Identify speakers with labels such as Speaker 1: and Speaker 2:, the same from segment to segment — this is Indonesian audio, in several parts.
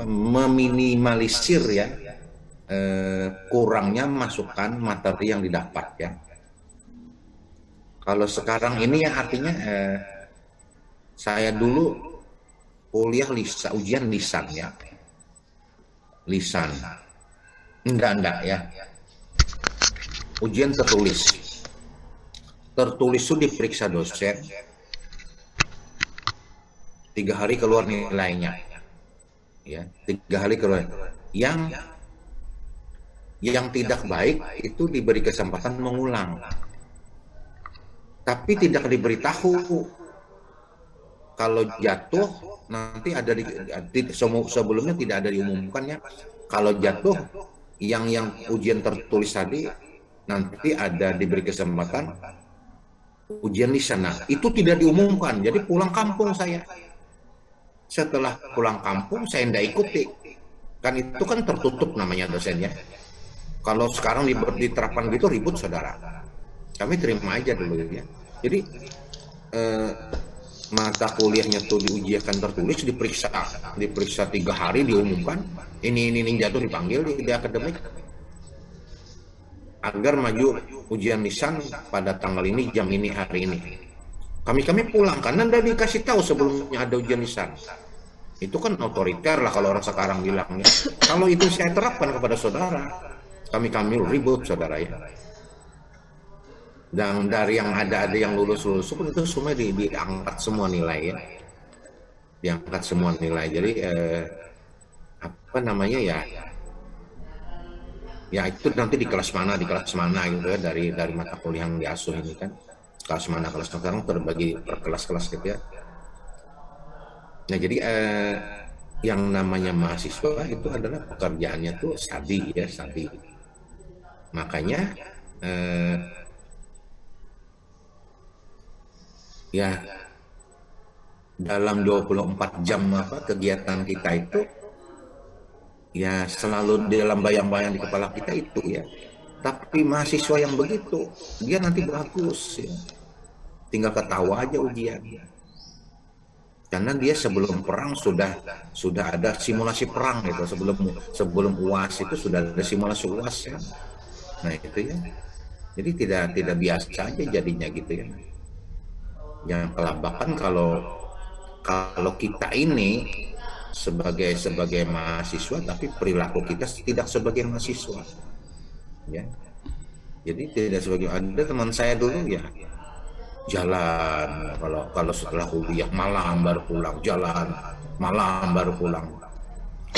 Speaker 1: meminimalisir ya kurangnya masukan materi yang didapat ya. Kalau sekarang ini ya artinya saya dulu kuliah ujian lisan ya, lisan enggak ya, ujian tertulis itu diperiksa dosen 3 hari keluar nilainya ya, 3 hari keluar. Yang tidak baik itu diberi kesempatan mengulang, tapi tidak diberitahu kalau jatuh nanti ada sebelumnya tidak ada diumumkannya. Kalau jatuh yang ujian tertulis tadi nanti ada diberi kesempatan ujian lisan. Nah, itu tidak diumumkan. Jadi pulang kampung saya. Setelah pulang kampung saya tidak ikuti. Kan itu kan tertutup namanya dosennya. Kalau sekarang diterapkan gitu ribut saudara. Kami terima aja dulu ya. Jadi mata kuliahnya tuh diujikan tertulis, diperiksa 3 hari diumumkan. Ini jatuh dipanggil di akademik agar maju ujian lisan pada tanggal ini, jam ini, hari ini. Kami pulang karena udah dikasih tahu sebelumnya ada ujian lisan. Itu kan otoriter lah kalau orang sekarang bilangnya. Kalau itu saya terapkan kepada saudara, kami ribut saudara ya. Dan dari yang ada yang lulus pun itu semua diangkat semua nilai ya, diangkat semua nilai. Jadi apa namanya ya itu nanti di kelas mana gitu ya, dari mata kuliah yang diasuh ini kan, kelas mana sekarang terbagi per kelas gitu ya. Nah jadi yang namanya mahasiswa itu adalah pekerjaannya tuh study. Makanya ya dalam 24 jam kegiatan kita itu ya selalu di dalam bayang-bayang di kepala kita itu ya. Tapi mahasiswa yang begitu dia nanti bagus ya. Tinggal ketawa aja ujian. Karena dia sebelum perang sudah ada simulasi perang gitu, sebelum UAS itu sudah ada simulasi UAS ya. Nah itu ya. Jadi tidak biasa aja jadinya gitu ya. Yang kelabakan kalau kita ini sebagai mahasiswa tapi perilaku kita tidak sebagai mahasiswa ya. Jadi tidak sebagai, ada teman saya dulu ya jalan kalau setelah kuliah malam baru pulang, jalan malam baru pulang.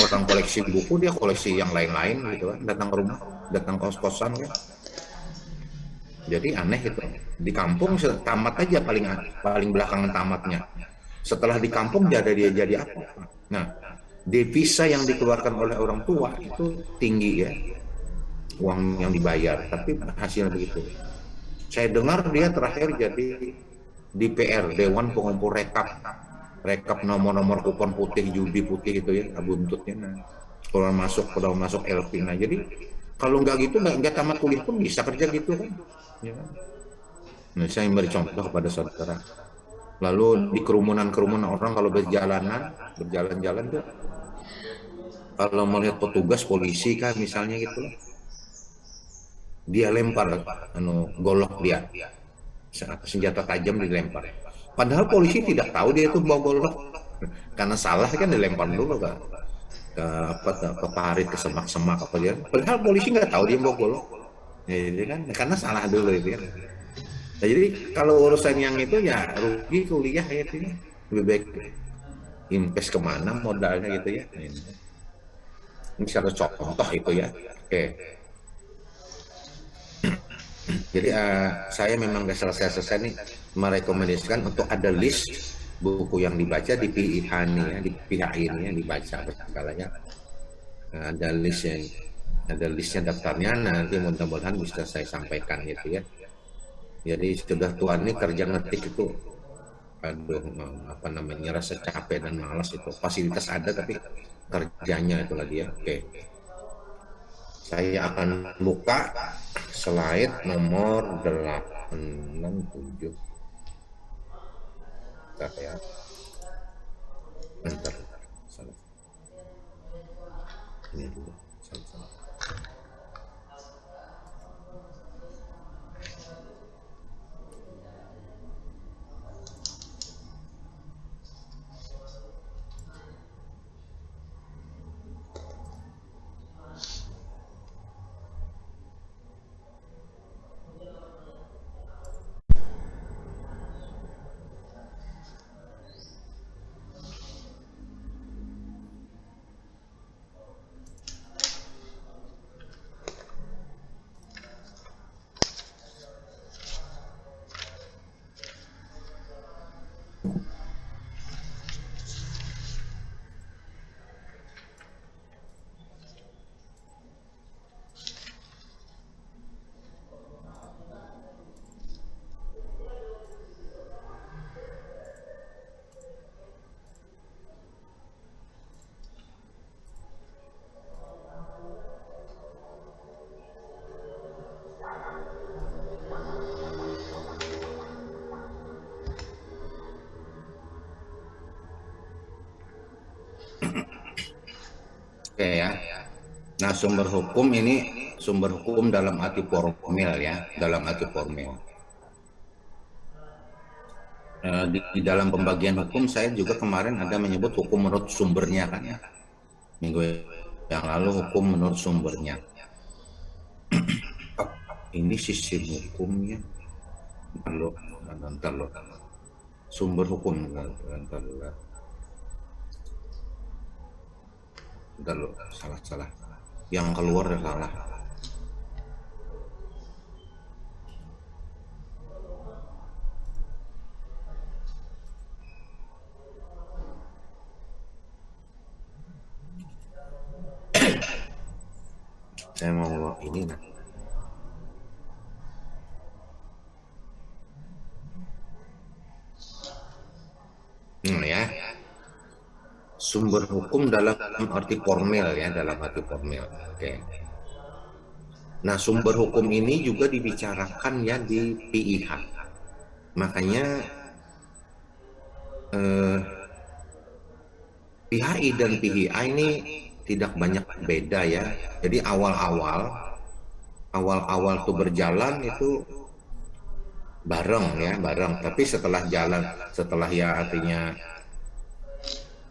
Speaker 1: Orang koleksi buku, dia koleksi yang lain-lain gitu kan, datang ke rumah, datang kos-kosan ya. Jadi aneh itu. Di kampung tamat aja paling belakangan tamatnya. Setelah di kampung dia jadi apa? Nah, devisa yang dikeluarkan oleh orang tua itu tinggi ya, uang yang dibayar, tapi hasilnya begitu. Saya dengar dia terakhir jadi DPR, Dewan Pengumpul rekap nomor-nomor kupon putih, judi putih itu ya, buntutnya. Nah, kalau masuk LP. Nah, jadi kalau nggak gitu nggak tamat kuliah pun bisa kerja gitu kan. Ya. Nah, saya beri contoh kepada saudara. Lalu di kerumunan orang kalau berjalan-jalan tuh, kalau melihat petugas polisi kan misalnya gitu, dia lempar golok dia, senjata tajam dilempar. Padahal polisi tidak tahu dia itu bawa golok, karena salah kan dilempar dulu ke parit, ke semak-semak apa dia. Padahal polisi nggak tahu dia bawa golok, ya kan, karena salah dulu itu kan. Nah, jadi kalau urusan yang itu ya rugi kuliah ya itu ya. Lebih baik invest kemana modalnya gitu ya. Ini satu contoh itu ya. Oke. Jadi saya memang nggak selesai nih merekomendasikan untuk ada list buku yang dibaca di pihak ini ya, di pihak ini yang dibaca segalanya. Ada listnya daftarnya, nanti mudah-mudahan bisa saya sampaikan gitu ya. Jadi sudah tuan ini kerja ngetik itu, aduh apa namanya, rasa capek dan malas itu. Fasilitas ada tapi kerjanya itu lagi ya. Oke, saya akan buka slide nomor 867. Bentar ya, bentar. Ini dulu. Sama-sama. Oke ya. Nah, sumber hukum ini sumber hukum dalam arti formil ya, dalam arti formil. Di dalam pembagian hukum saya juga kemarin ada menyebut hukum menurut sumbernya kan ya. Minggu yang lalu hukum menurut sumbernya. Ini sistem hukumnya. Bentar lo. Sumber hukum. Bentar lo. Salah. Yang keluar salah. Saya mau ini nah. Ya. Sumber hukum dalam arti formil ya, dalam arti formil. Oke. Nah, sumber hukum ini juga dibicarakan ya di PIH. Makanya PHI dan PHI ini tidak banyak beda ya. Jadi awal-awal tuh berjalan itu bareng. Tapi setelah ya artinya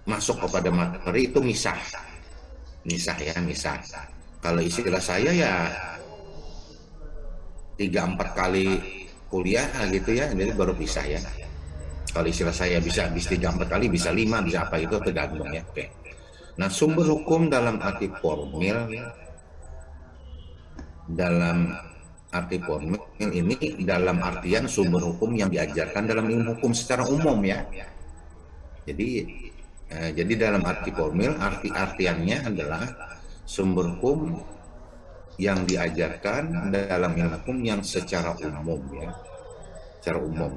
Speaker 1: masuk kepada materi itu misah. Kalau istilah saya ya 3-4 kali kuliah gitu ya, jadi baru pisah ya. Kalau istilah saya bisa 3-4 kali, bisa 5, bisa apa itu tergantung ya. Oke. Nah, sumber hukum dalam arti formil ini dalam artian sumber hukum yang diajarkan dalam ilmu hukum secara umum ya. Jadi dalam arti formil artiannya adalah sumber hukum yang diajarkan dalam ilmu hukum yang secara umum ya. Secara umum.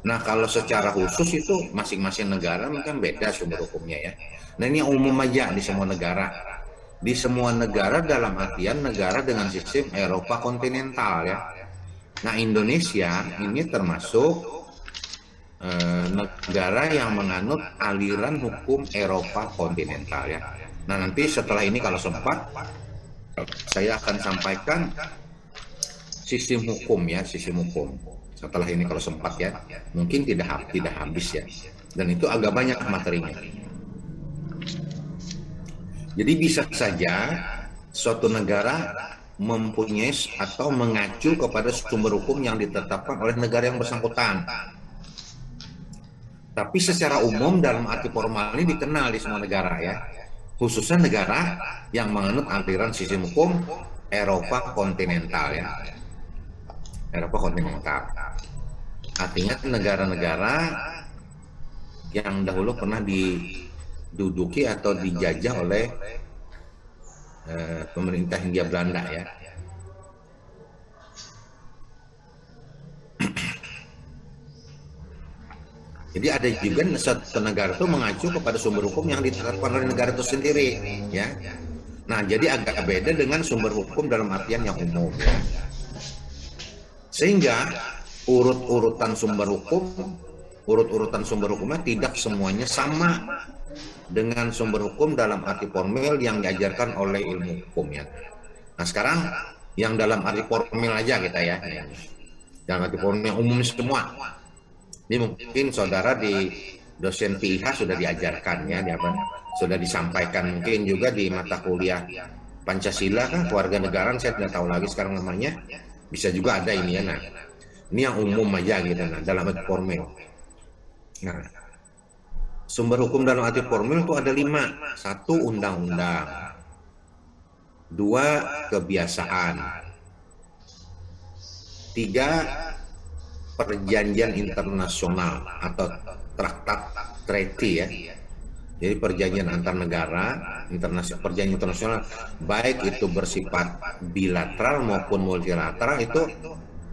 Speaker 1: Nah, kalau secara khusus itu masing-masing negara mungkin beda sumber hukumnya ya. Nah, ini umum aja di semua negara. Di semua negara dalam artian negara dengan sistem Eropa kontinental ya. Nah, Indonesia ini termasuk negara yang menganut aliran hukum Eropa kontinental ya. Nah, nanti setelah ini kalau sempat saya akan sampaikan sistem hukum. Setelah ini kalau sempat ya, mungkin tidak habis ya. Dan itu agak banyak materinya. Jadi bisa saja suatu negara mempunyai atau mengacu kepada sumber hukum yang ditetapkan oleh negara yang bersangkutan. Tapi secara umum dalam arti formal ini dikenal di semua negara ya. Khususnya negara yang menganut aliran sistem hukum Eropa kontinental ya. Eropa kontinental. Artinya negara-negara yang dahulu pernah diduduki atau dijajah oleh pemerintah Hindia Belanda ya. Jadi ada juga satu negara itu mengacu kepada sumber hukum yang ditetapkan oleh negara itu sendiri ya. Nah, jadi agak beda dengan sumber hukum dalam artian yang umum ya. Sehingga urut-urutan sumber hukum urut-urutan sumber hukumnya tidak semuanya sama dengan sumber hukum dalam arti formal yang diajarkan oleh ilmu hukum ya. Nah sekarang yang dalam arti formal aja kita ya, yang arti formal yang umum semua. Ini mungkin saudara di dosen PIH sudah diajarkan ya, sudah disampaikan mungkin juga di mata kuliah Pancasila kan, keluarga negaraan saya tidak tahu lagi sekarang namanya, bisa juga ada ini ya. Nah ini yang umum aja gitu, nah dalam arti formal. Nah sumber hukum dalam arti formal itu ada 5. 1 undang-undang, 2 kebiasaan, 3 perjanjian internasional atau traktat treaty ya. Jadi perjanjian antar negara, perjanjian internasional baik itu bersifat bilateral maupun multilateral itu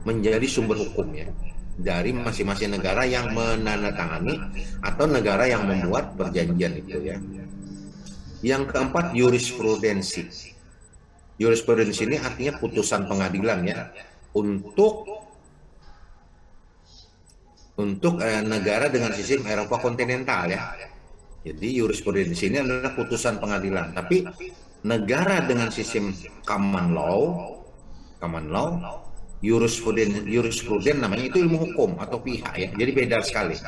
Speaker 1: menjadi sumber hukum ya dari masing-masing negara yang menandatangani atau negara yang membuat perjanjian itu ya. Yang keempat jurisprudensi. Jurisprudensi ini artinya putusan pengadilan ya untuk negara dengan sistem Eropa kontinental ya. Jadi jurisprudensi ini adalah putusan pengadilan. Tapi negara dengan sistem common law, jurispruden namanya itu ilmu hukum atau pihak ya. Jadi beda sekali.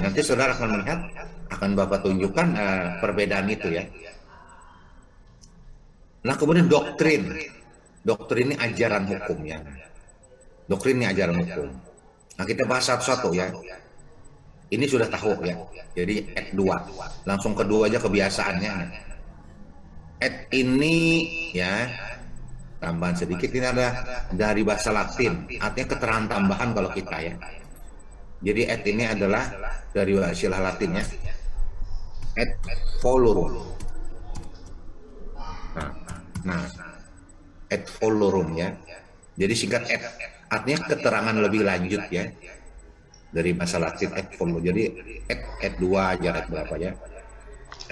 Speaker 1: Nanti saudara akan melihat, akan Bapak tunjukkan perbedaan itu ya. Nah kemudian doktrin. Doktrin ini ajaran hukum ya. Doktrin ini ajaran hukum. Nah kita bahas satu-satu ya. Ini sudah tahu ya. Jadi Ed 2. Langsung kedua aja kebiasaannya. Ed ini ya, tambahan sedikit, ini ada dari bahasa Latin. Artinya keterangan tambahan kalau kita ya. Jadi ed ini adalah dari istilah Latin ya. Ed volorum. Nah, ed volorum ya. Jadi singkat ed, artinya keterangan lebih lanjut ya. Dari bahasa Latin et volorum, jadi et 2 aja, et berapa ya,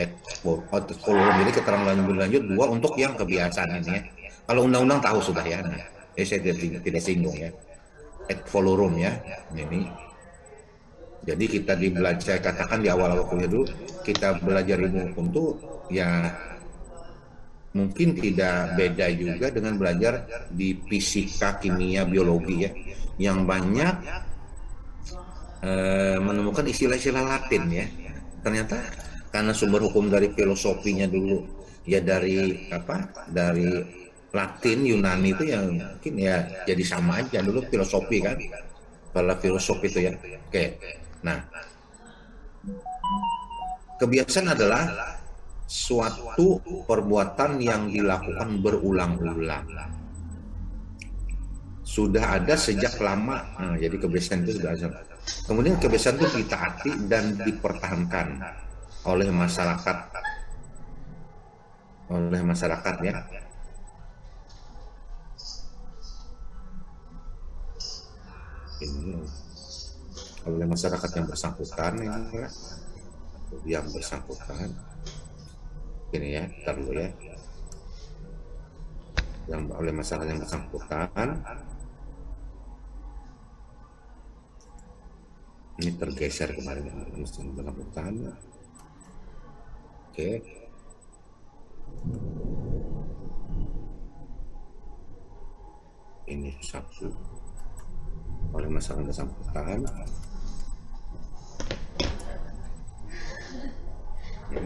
Speaker 1: et volorum, jadi keterangan lebih lanjut 2 untuk yang kebiasaan ini ya. Kalau undang-undang tahu sudah ya, nah, saya tidak singgung ya, et volorum ya, ini. Jadi kita belajar, katakan di awal-awal kuliah dulu kita belajar ilmu hukum tuh ya mungkin tidak beda juga dengan belajar di fisika, kimia, biologi ya, yang banyak menemukan istilah-istilah Latin ya. Ternyata karena sumber hukum dari filosofinya dulu ya dari Latin Yunani itu yang mungkin ya jadi sama aja dulu filosofi kan, para filosof itu ya. Oke. Nah, kebiasaan adalah suatu perbuatan yang dilakukan berulang-ulang. Sudah ada sejak lama. Nah, jadi kebiasaan itu sudah ada. Kemudian kebiasaan itu ditaati dan dipertahankan oleh masyarakat ya. Ini oleh masyarakat yang bersangkutan ini ya, dulu ya, yang oleh masyarakat yang bersangkutan. Ini tergeser kemarin mesin bersangkutan. Oke. Ini satu oleh masyarakat bersangkutan. Ya.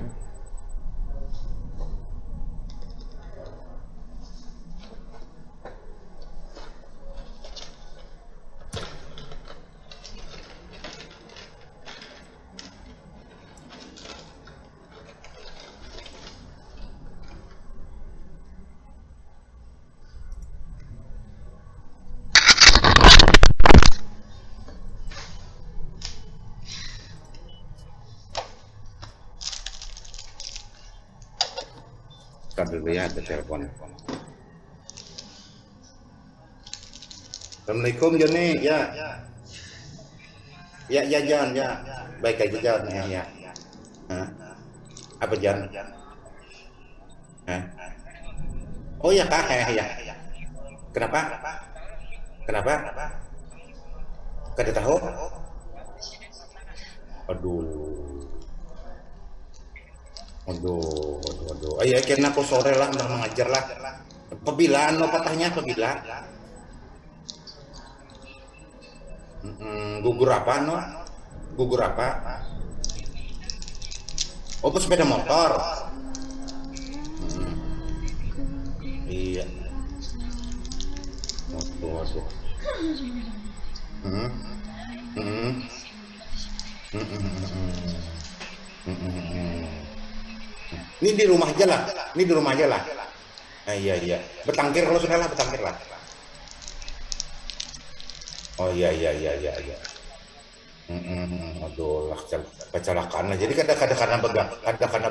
Speaker 1: Dulu ya, ada telepon. Assalamualaikum Joni, ya. Ya Jan, ya. Baik aja Jan, ya. Hah? Apa Jan? Hah? Oh ya Kak, ya. Kenapa? Kada tahu? Aduh, aduh. Ayo, kena aku sore lah, ntar mengajar lah. Pebilaan lo patahnya, pebila. Gugur apa no? Gugur apa? Oh, sepeda motor. Iya. Waduh. Hmm. Hmm. Ini di rumah aja lah. Ini di rumah aja lah. Iya. Bertangkir kalau sudah lah, bertangkir lah. Oh iya. Aduh lah, kecelakaan lah. Jadi kadang-kadang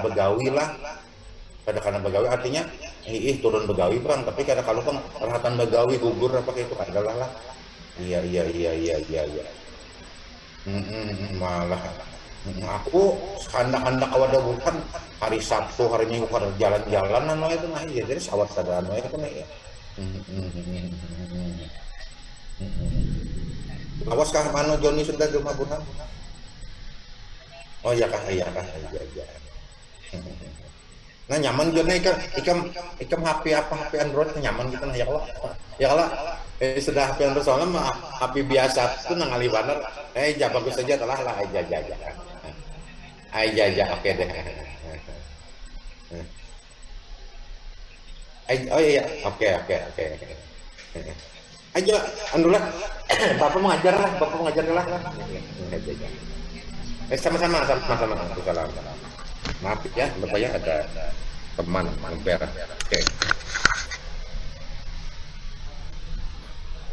Speaker 1: begawi lah. Kadang-kadang begawi artinya turun begawi bang. Tapi kadang-kadang bang perhatian begawi gugur apa kayak itu adalah lah. Iya. Malah aku hendak awal bukan hari Sabtu hari Minggu pada jalan-jalan itu nah iya jadi sawat ada itu nah ya. Awas kah mano Joni sudah di rumah Burhan? Oh iya kah iya. Nah nyaman juga nih ikam HP Android nyaman gitu nah ya lah sudah HP Android soalnya mah HP biasa tuh nang ali banar bagus saja telah lah aja oke deh oh iya oke aja Android bapak mengajar lah sama-sama salam maaf ya bapak ya ada teman mampir oke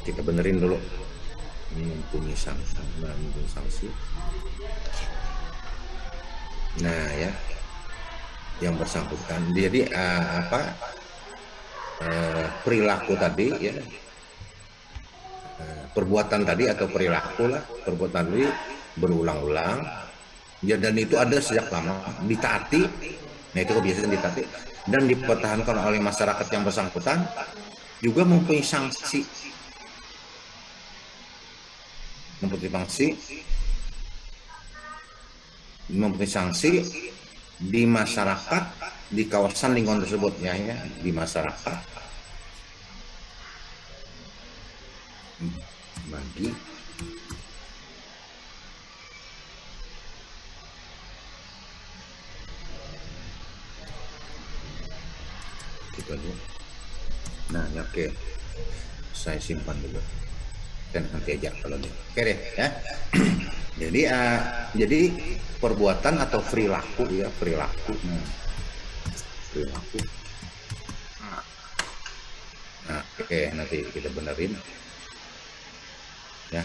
Speaker 1: kita benerin dulu mempunyai sanksi nah ya yang bersangkutan jadi perilaku tadi ya perbuatan tadi atau perilaku lah perbuatan tadi berulang-ulang ya dan itu ada sejak lama ditaati nah itu kebiasaan ditaati dan dipertahankan oleh masyarakat yang bersangkutan juga mempunyai sanksi di masyarakat di kawasan lingkungan tersebut ya di masyarakat bagi kita dulu nah ya oke saya simpan dulu dan nanti aja kalau dia oke deh ya jadi perbuatan atau perilaku nah oke nanti kita benerin ya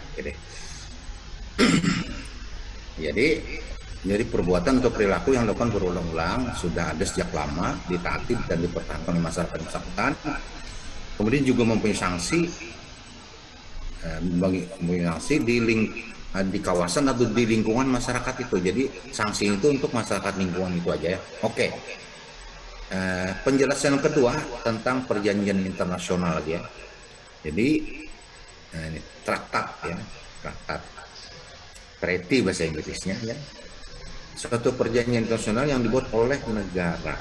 Speaker 1: oke deh jadi perbuatan atau perilaku yang dilakukan berulang-ulang sudah ada sejak lama ditaati dan dipertahankan oleh masyarakat bersangkutan kemudian juga mempunyai sanksi di kawasan atau di lingkungan masyarakat itu jadi sanksi itu untuk masyarakat lingkungan itu aja ya oke penjelasan yang kedua tentang perjanjian internasional ya jadi ini traktat treaty bahasa Inggrisnya ya suatu perjanjian internasional yang dibuat oleh negara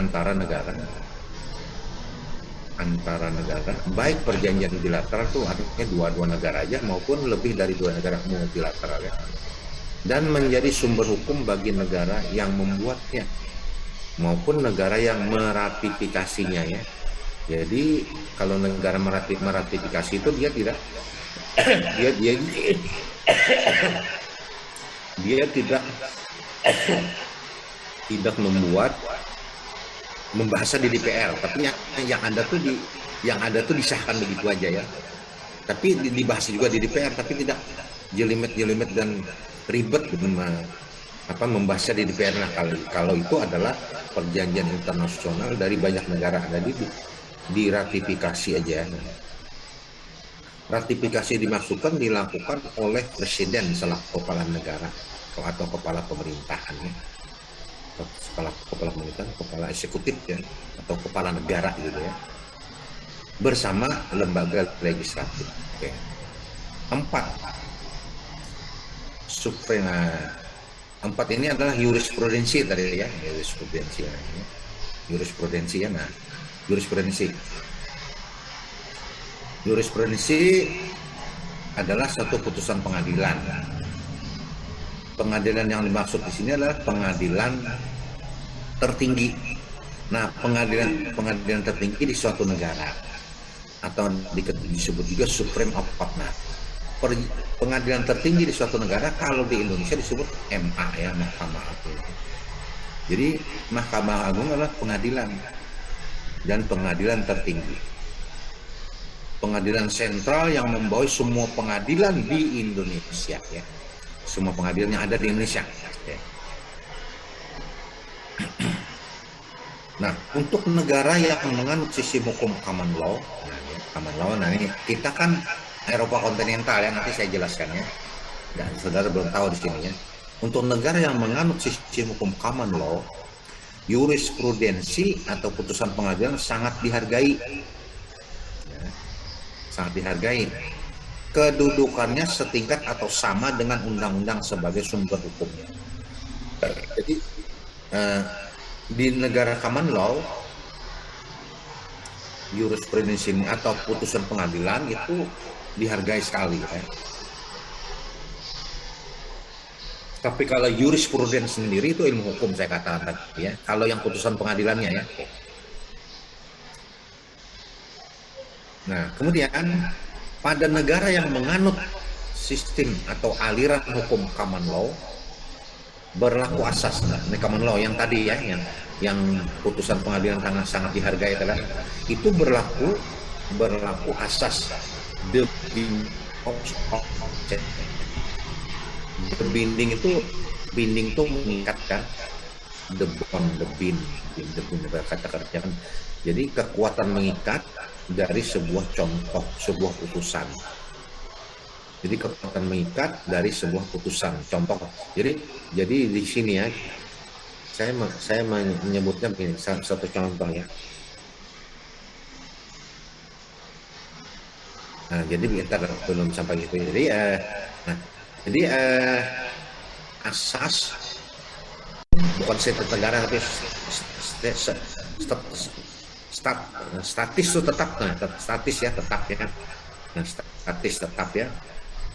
Speaker 1: antara negara baik perjanjian bilateral itu artinya dua negara aja maupun lebih dari dua negara multilateral ya dan menjadi sumber hukum bagi negara yang membuatnya maupun negara yang meratifikasinya ya jadi kalau negara meratifikasi itu dia tidak dia tidak membahasnya di DPR tapi yang ada tuh disahkan begitu aja ya tapi dibahas juga di DPR tapi tidak jelimet dan ribet membahasnya di DPR. Nah, kalau itu adalah perjanjian internasional dari banyak negara, jadi diratifikasi aja. Ratifikasi dimaksudkan dilakukan oleh presiden selaku kepala negara atau kepala pemerintahan, kepala pemerintahan, kepala eksekutif ya, atau kepala negara gitu ya, bersama lembaga legislatif. Oke. 4 suprema. 4 ini adalah jurisprudensi tadi ya, jurisprudensi ya. Jurisprudensi ya. Nah, jurisprudensi adalah satu putusan pengadilan. Pengadilan yang dimaksud di sini adalah pengadilan tertinggi. Nah, pengadilan tertinggi di suatu negara atau disebut juga Supreme Court. Nah, pengadilan tertinggi di suatu negara kalau di Indonesia disebut MA ya, Mahkamah Agung. Jadi Mahkamah Agung adalah pengadilan dan pengadilan tertinggi, pengadilan sentral yang membawahi semua pengadilan di Indonesia ya, semua pengadilan yang ada di Indonesia ya. Nah, untuk negara yang menganut sistem hukum common law, nah ini kita kan Eropa kontinental ya, nanti saya jelaskan ya. Dan saudara belum tahu di sini ya. Untuk negara yang menganut sistem hukum common law, jurisprudensi atau putusan pengadilan sangat dihargai. Ya, sangat dihargai. Kedudukannya setingkat atau sama dengan undang-undang sebagai sumber hukumnya. Jadi di negara common law, jurisprudensi atau putusan pengadilan itu dihargai sekali ya. Tapi kalau jurisprudensi sendiri itu ilmu hukum saya katakan tadi ya. Kalau yang putusan pengadilannya ya. Nah, kemudian pada negara yang menganut sistem atau aliran hukum common law berlaku asas. Nah, ini common law yang tadi ya, yang putusan pengadilan sangat dihargai adalah itu berlaku asas the binding itu meningkatkan the binding kata-kata. Jadi kekuatan mengikat dari sebuah contoh, sebuah putusan. Jadi kekuatan mengikat dari sebuah putusan contoh. Jadi di sini ya, saya menyebutnya begini, satu contoh ya. Nah, jadi kita belum sampai gitu. Jadi asas bukan setiap negara tapi statis itu tetap, statis ya tetap ya. Nah, statis tetap ya.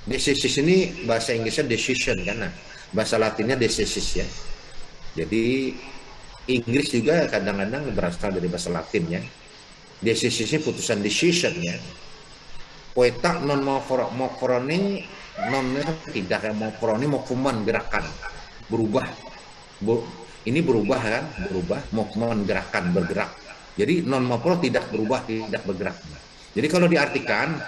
Speaker 1: Decisis ini bahasa Inggrisnya decision kan, nah bahasa Latinnya decisis ya. Jadi Inggris juga kadang-kadang berasal dari bahasa Latin ya. Decisis ini putusan decision ya. Poeta non moforoni non tidak ya, moforoni mofuman gerakan berubah. Ini berubah kan, movement gerakan bergerak. Jadi non mopro tidak berubah, tidak bergerak. Jadi kalau diartikan,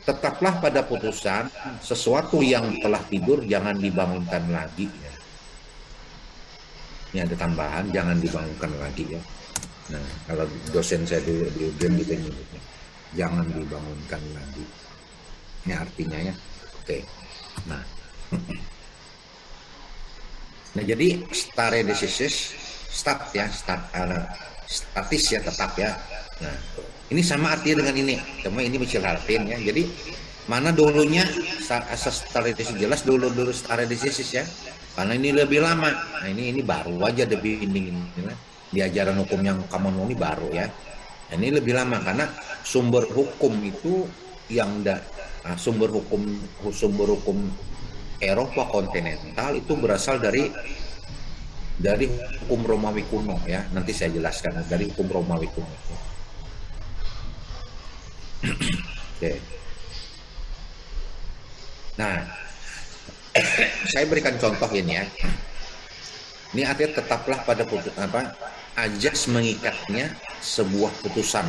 Speaker 1: tetaplah pada putusan, sesuatu yang telah tidur jangan dibangunkan lagi. Ya. Ini ada tambahan, jangan dibangunkan lagi ya. Nah, kalau dosen saya dulu di UGM gitu nyebutnya, jangan dibangunkan lagi. Ini artinya ya. Oke. Nah, jadi stare decisis, statis ya tetap ya. Nah, ini sama artinya dengan ini, cuma ini kecil Latin ya. Jadi mana dulunya asas stare decisis jelas dulu stare decisis ya. Karena ini lebih lama. Nah, ini baru aja the binding ini. Di ajaran hukum yang common law ini baru ya. Nah, ini lebih lama karena sumber hukum itu sumber hukum Eropa kontinental itu berasal dari hukum Romawi kuno ya. Nanti saya jelaskan dari hukum Romawi kuno. Oke. Nah, saya berikan contoh ini ya. Ini artinya tetaplah pada ajas mengikatnya sebuah putusan.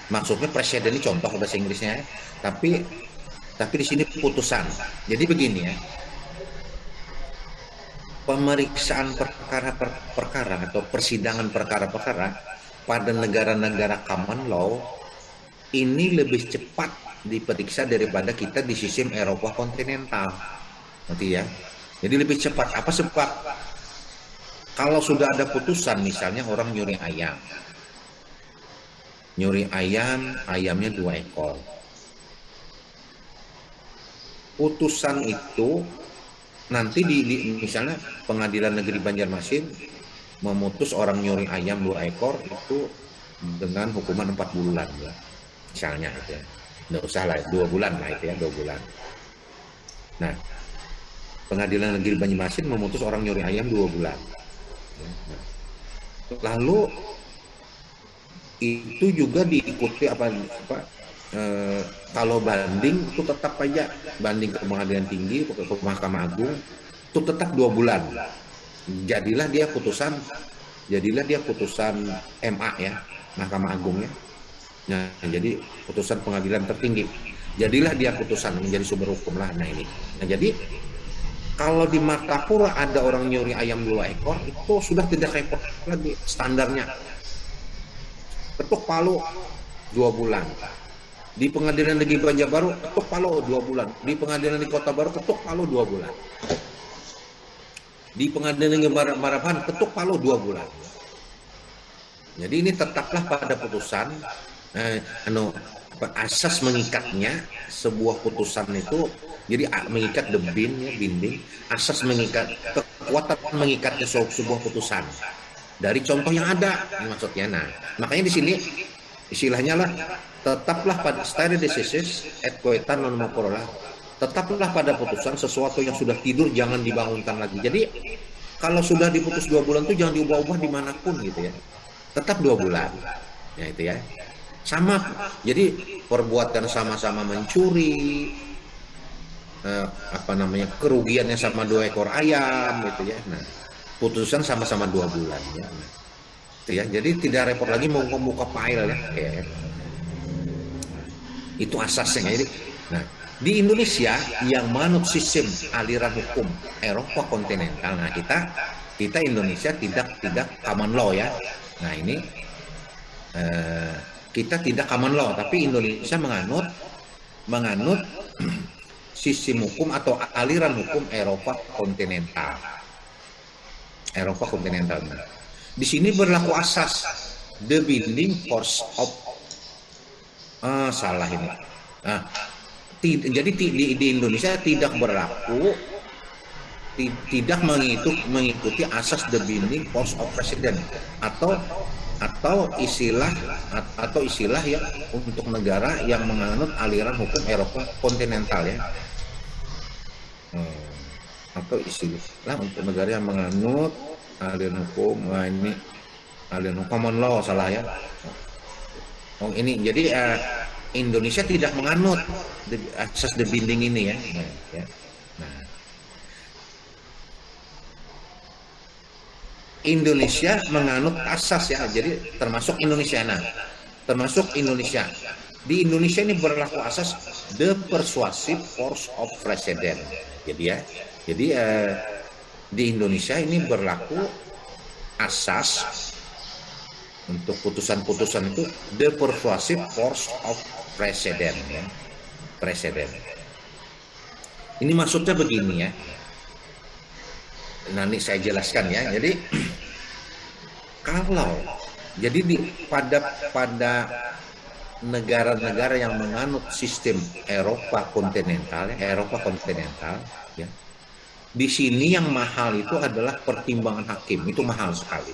Speaker 1: Maksudnya presiden ini contoh bahasa Inggrisnya, tapi di sini putusan. Jadi begini ya. pemeriksaan perkara-perkara atau persidangan perkara-perkara pada negara-negara common law ini lebih cepat diperiksa daripada kita di sistem Eropa kontinental. Nanti ya. Jadi lebih cepat. Apa sebab? Kalau sudah ada putusan, misalnya orang nyuri ayam. Nyuri ayam, ayamnya 2 ekor. Putusan itu nanti misalnya Pengadilan Negeri Banjarmasin memutus orang nyuri ayam 2 ekor itu dengan hukuman 4 bulan ya. Misalnya itu ya. Nggak usah lah, 2 bulan lah itu ya, 2 bulan. Nah, Pengadilan Negeri Banjarmasin memutus orang nyuri ayam 2 bulan. Lalu itu juga diikuti kalau banding itu tetap aja banding ke pengadilan tinggi ke Mahkamah Agung itu tetap 2 bulan. Jadilah dia putusan MA ya, Mahkamah Agung ya. Nah, jadi putusan pengadilan tertinggi. Jadilah dia putusan menjadi sumber hukum lah. Nah ini. Nah jadi kalau di Martapura ada orang nyuri ayam 2 ekor itu sudah tidak repot lagi standarnya. Ketuk palu 2 bulan. Di Pengadilan Negeri Banjarbaru ketuk palu 2 bulan. Di Pengadilan di Kota Baru ketuk palu 2 bulan. Di Pengadilan Negeri Marabahan ketuk palu 2 bulan. Jadi ini tetaplah pada putusan asas mengikatnya sebuah putusan itu. Jadi mengikat binding, asas mengikat, kekuatan mengikatnya sebuah putusan dari contoh yang ada maksudnya. Nah, makanya di sini istilahnya lah tetaplah pada stare decisis et coetan non macorola. Tetaplah pada putusan sesuatu yang sudah tidur jangan dibangunkan lagi. Jadi kalau sudah diputus 2 bulan itu jangan diubah-ubah dimanapun gitu ya. Tetap 2 bulan. Ya itu ya. Sama. Jadi perbuatan sama-sama mencuri, kerugiannya sama 2 ekor ayam gitu ya. Nah, putusan sama-sama 2 bulan ya. Nah, itu ya. Jadi tidak repot lagi mau membuka file ya. Itu asasnya. Jadi, nah, di Indonesia yang menganut sistem aliran hukum Eropa kontinental. Nah, kita Indonesia tidak common law ya. Nah, ini kita tidak common law, tapi Indonesia menganut sistem hukum atau aliran hukum Eropa kontinental. Eropa kontinental. Di sini berlaku asas the binding force of salah ini. Nah, jadi di Indonesia tidak berlaku, tidak mengikuti asas the binding force of precedent atau istilah ya untuk negara yang menganut aliran hukum Eropa kontinental ya. Atau istilah untuk negara yang menganut aliran hukum, ini aliran common law salah ya. Oh ini jadi Indonesia tidak menganut asas the binding ini ya. Nah, Indonesia menganut asas ya, jadi termasuk Indonesia. Nah, termasuk Indonesia. Di Indonesia ini berlaku asas the persuasive force of precedent. Jadi di Indonesia ini berlaku asas untuk putusan-putusan itu the persuasive force of precedent ya. Precedent. Ini maksudnya begini ya. Nanti saya jelaskan ya. Jadi pada negara-negara yang menganut sistem Eropa kontinental ya. Di sini yang mahal itu adalah pertimbangan hakim, itu mahal sekali.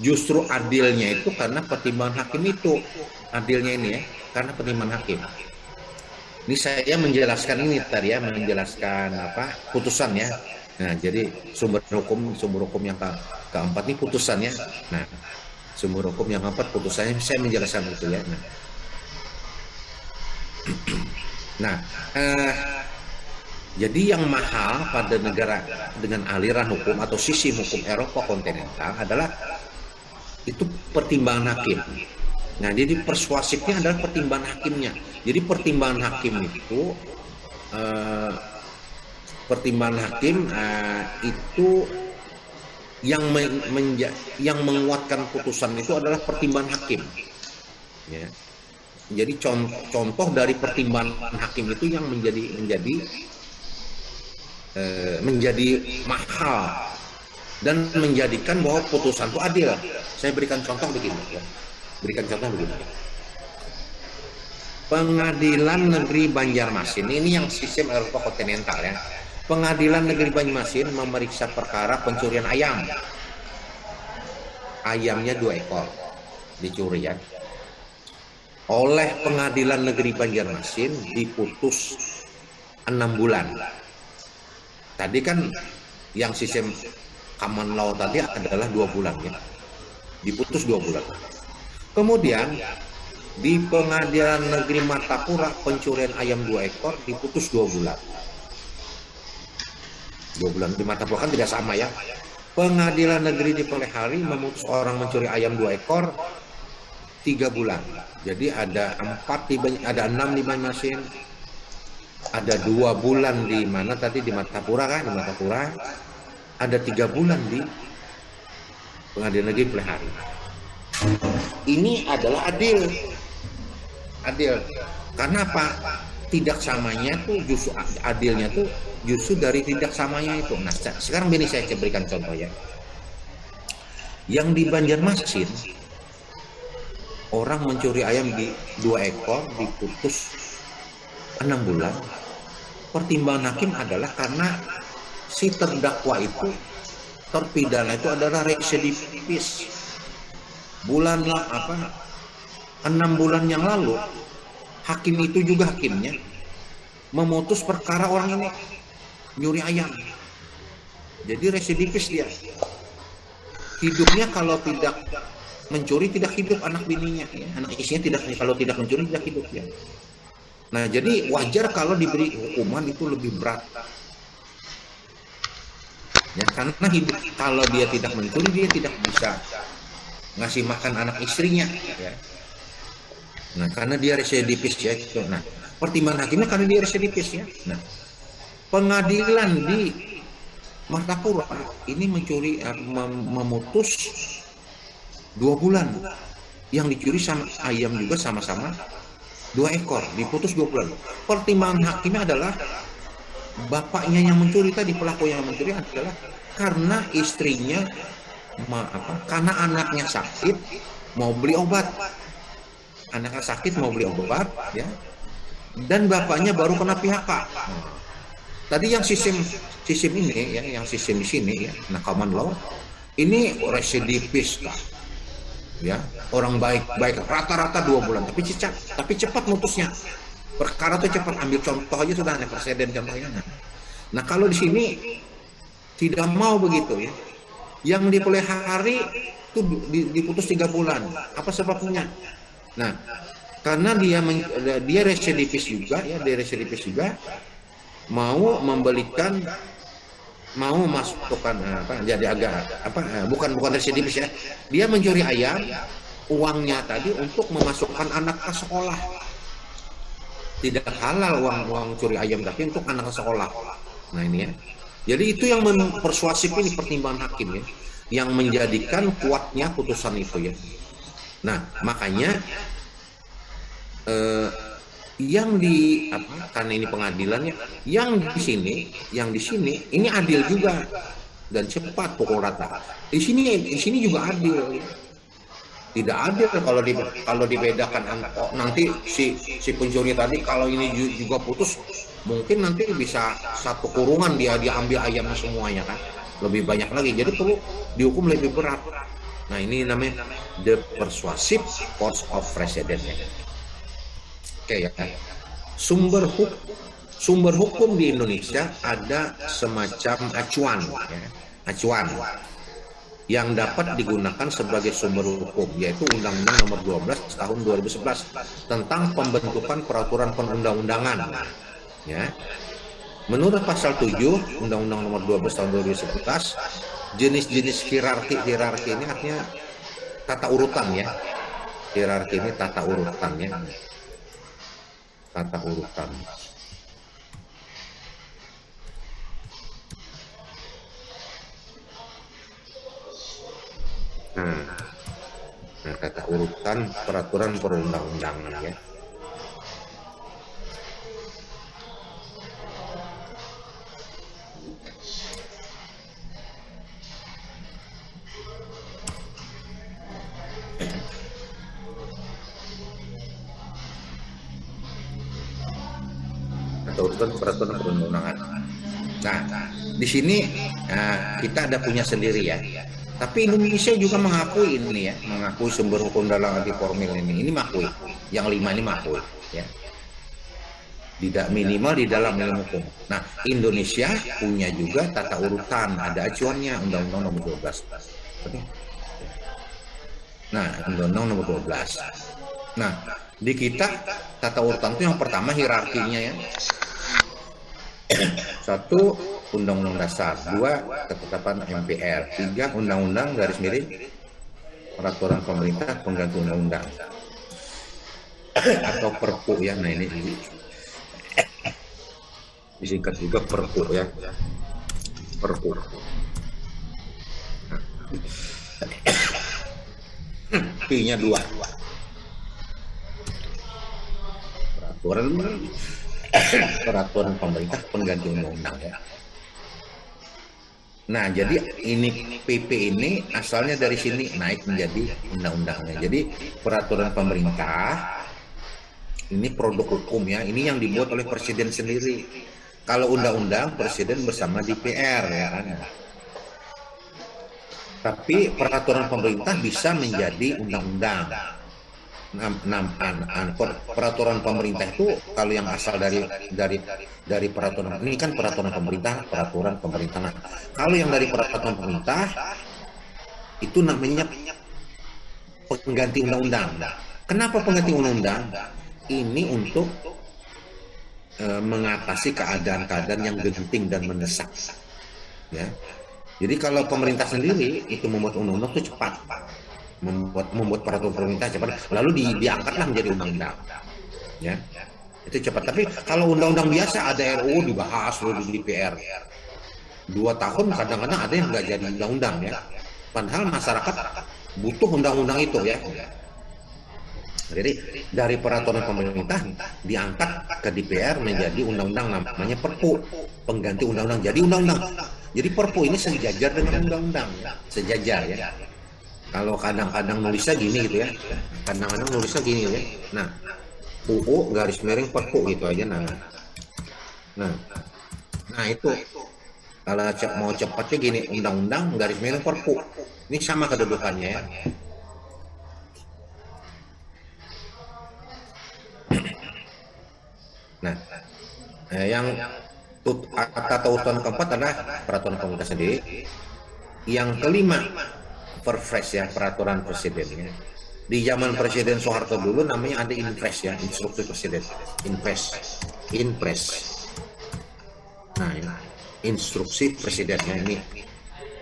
Speaker 1: Justru adilnya itu karena pertimbangan hakim itu, adilnya ini ya, karena pertimbangan hakim. Ini saya menjelaskan ini tadi ya, menjelaskan putusan ya. Nah, jadi sumber hukum yang keempat ini putusannya. Nah, sumber hukum yang keempat putusannya saya menjelaskan itu ya. Nah, jadi yang mahal pada negara dengan aliran hukum atau sistem hukum Eropa kontinental adalah itu pertimbangan hakim. Nah, jadi persuasifnya adalah pertimbangan hakimnya. Jadi pertimbangan hakim itu pertimbangan hakim itu yang menguatkan putusan itu adalah pertimbangan hakim. Ya. Jadi contoh dari pertimbangan hakim itu yang menjadi mahal dan menjadikan bahwa putusan itu adil. Saya berikan contoh begini. Ya. Pengadilan Negeri Banjarmasin, ini yang sistem Eropa kontinental ya. Pengadilan Negeri Banjarmasin memeriksa perkara pencurian ayam. Ayamnya 2 ekor dicuri ya. Oleh Pengadilan Negeri Banjarmasin diputus 6 bulan. Tadi kan yang sistem common law tadi adalah 2 bulan ya. Diputus 2 bulan. Kemudian di Pengadilan Negeri Martapura pencurian ayam 2 ekor diputus 2 bulan. 2 bulan di Martapura kan tidak sama ya. Pengadilan Negeri di Pelehari memutus orang mencuri ayam 2 ekor 3 bulan. Jadi ada 6 di Banjarmasin, ada 2 bulan di mana tadi di Martapura kan, di Martapura. Ada 3 bulan di Pengadilan Negeri Pelehari. Ini adalah adil. Karena apa? Tidak samanya tuh justru adilnya tuh justru dari tidak samanya itu. Nah, sekarang ini saya berikan contoh ya. Yang di Banjarmasin orang mencuri ayam di 2 ekor diputus 6 bulan. Pertimbangan hakim adalah karena si terdakwa itu terpidana itu adalah residivis. 6 bulan yang lalu hakim itu juga hakimnya memutus perkara orang ini nyuri ayam. Jadi residivis dia. Hidupnya kalau tidak mencuri tidak hidup anak bininya, ya. Anak istrinya kalau tidak mencuri tidak hidup ya. Nah, jadi wajar kalau diberi hukuman itu lebih berat. Ya, karena kalau dia tidak mencuri dia tidak bisa ngasih makan anak istrinya ya. Nah, karena dia residivis ya itu. Nah, pertimbangan hakimnya karena dia residivis ya. Nah, pengadilan di Martapura ini memutus 2 bulan. Yang dicuri sama ayam juga sama-sama 2 ekor, diputus 2 bulan. Pertimbangan hakimnya adalah bapaknya yang mencuri tadi, pelaku yang mencuri adalah karena istrinya karena anaknya sakit mau beli obat. Anaknya sakit mau beli obat ya. Dan bapaknya baru kena PHK. Tadi yang sistem ini ya, yang sistem di sini ya, nah common law ini residivis lah. Ya, orang baik rata-rata 2 bulan, tapi cepat mutusnya. Perkara itu cepat, ambil contoh aja sudah ada presiden contohnya. Nah, kalau di sini tidak mau begitu ya. Yang di Pelehari itu diputus 3 bulan. Apa sebabnya? Nah, karena dia residivis juga ya, mau memasukkan jadi bukan residivis ya. Dia mencuri ayam, uangnya tadi untuk memasukkan anak ke sekolah. Tidak halal uang curi ayam tapi untuk anak ke sekolah. Nah, ini ya. Jadi itu yang mempersuasif ini pertimbangan hakim ya, yang menjadikan kuatnya putusan itu ya. Nah, makanya karena ini pengadilannya, yang di sini ini adil juga dan cepat pukul rata. Di sini juga adil. Tidak adil kalau dibedakan nanti si pencuri tadi kalau ini juga putus, mungkin nanti bisa 1 kurungan dia ambil ayamnya semuanya kan, lebih banyak lagi, jadi perlu dihukum lebih berat. Nah, ini namanya the persuasive force of precedent ya. Oke ya. Sumber hukum di Indonesia ada semacam acuan ya. Acuan yang dapat digunakan sebagai sumber hukum, yaitu Undang-Undang Nomor 12 Tahun 2011 tentang pembentukan peraturan perundang-undangan. Ya. Menurut pasal 7 Undang-Undang Nomor 12 Tahun 2011, jenis-jenis hierarki ini artinya tata urutan ya. Hierarki ini tata urutan ya. Tata urutan. Nah, nah tata urutan peraturan perundang-undangan ya. Tata urutan peraturan perundang-undangan. Nah, di sini kita ada punya sendiri ya. Tapi Indonesia juga mengakui ini ya, mengakui sumber hukum dalam arti formil ini. Ini mengakui, yang 5 ini mengakui ya. Tidak minimal di dalam ilmu hukum. Nah, Indonesia punya juga tata urutan, ada acuannya Undang-Undang Nomor 12. Nah, Undang-Undang Nomor 12. Nah, di kita tata urutan itu yang pertama hierarkinya ya. Satu, Undang-Undang Dasar. 2, ketetapan MPR. 3, Undang-Undang garis miring peraturan pemerintah pengganti undang-undang atau Perpu ya. Nah ini disingkat juga Perpu ya. Perpu. P-nya 2. Peraturan pemerintah pengganti undang-undang ya. Nah, jadi ini PP ini asalnya dari sini naik menjadi undang-undangnya. Jadi peraturan pemerintah ini produk hukum ya. Ini yang dibuat oleh presiden sendiri. Kalau undang-undang presiden bersama DPR ya kan. Tapi peraturan pemerintah bisa menjadi undang-undang. Peraturan pemerintah itu kalau yang asal dari peraturan ini kan peraturan pemerintah. Nah, kalau yang dari peraturan pemerintah itu namanya pengganti undang-undang. Kenapa pengganti undang-undang? Ini untuk mengatasi keadaan-keadaan yang genting dan mendesak. Ya. Jadi kalau pemerintah sendiri itu membuat undang-undang itu cepat. Membuat peraturan pemerintah cepat lalu diangkatlah menjadi undang-undang ya itu cepat. Tapi kalau undang-undang biasa ada RUU dibahas dulu di DPR 2 tahun, kadang-kadang ada yang nggak jadi undang-undang ya, padahal masyarakat butuh undang-undang itu ya. Jadi dari peraturan pemerintah diangkat ke DPR menjadi undang-undang, namanya Perpu, pengganti undang-undang jadi undang-undang. Jadi Perpu ini sejajar dengan undang-undang ya. Sejajar ya. Kalau kadang-kadang nulisnya gini gitu ya, kadang-kadang nulisnya gini ya. Nah, UU garis miring Perpu gitu aja. Nah itu kalau mau cepatnya gini, undang-undang garis miring Perpu. Ini sama kedudukannya ya. Nah, yang tata urutan keempat adalah peraturan pemerintah sendiri. Yang kelima, Perpres ya, peraturan presiden ya. Di zaman Presiden Soeharto dulu namanya ada Inpres ya, instruksi presiden. Inpres. Nah, ya, instruksi presiden ya ini.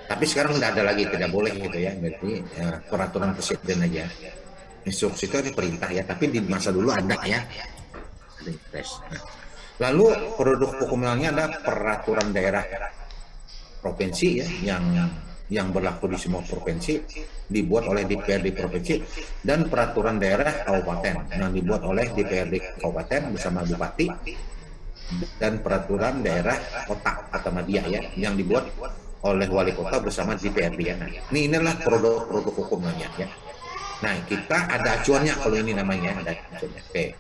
Speaker 1: Tapi sekarang tidak ada lagi, tidak boleh gitu ya. Berarti ya, peraturan presiden aja. Instruksi itu ada perintah ya, tapi di masa dulu ada ya. Ada Inpres. Nah, lalu produk hukum lainnya ada peraturan daerah provinsi ya, yang berlaku di semua provinsi, dibuat oleh DPRD provinsi, dan peraturan daerah kabupaten yang dibuat oleh DPRD kabupaten bersama bupati, dan peraturan daerah kota atau media ya yang dibuat oleh wali kota bersama DPRD ya. Nah, inilah produk hukumnya ya. Nah, kita ada acuannya kalau ini namanya ada acuannya. Oke.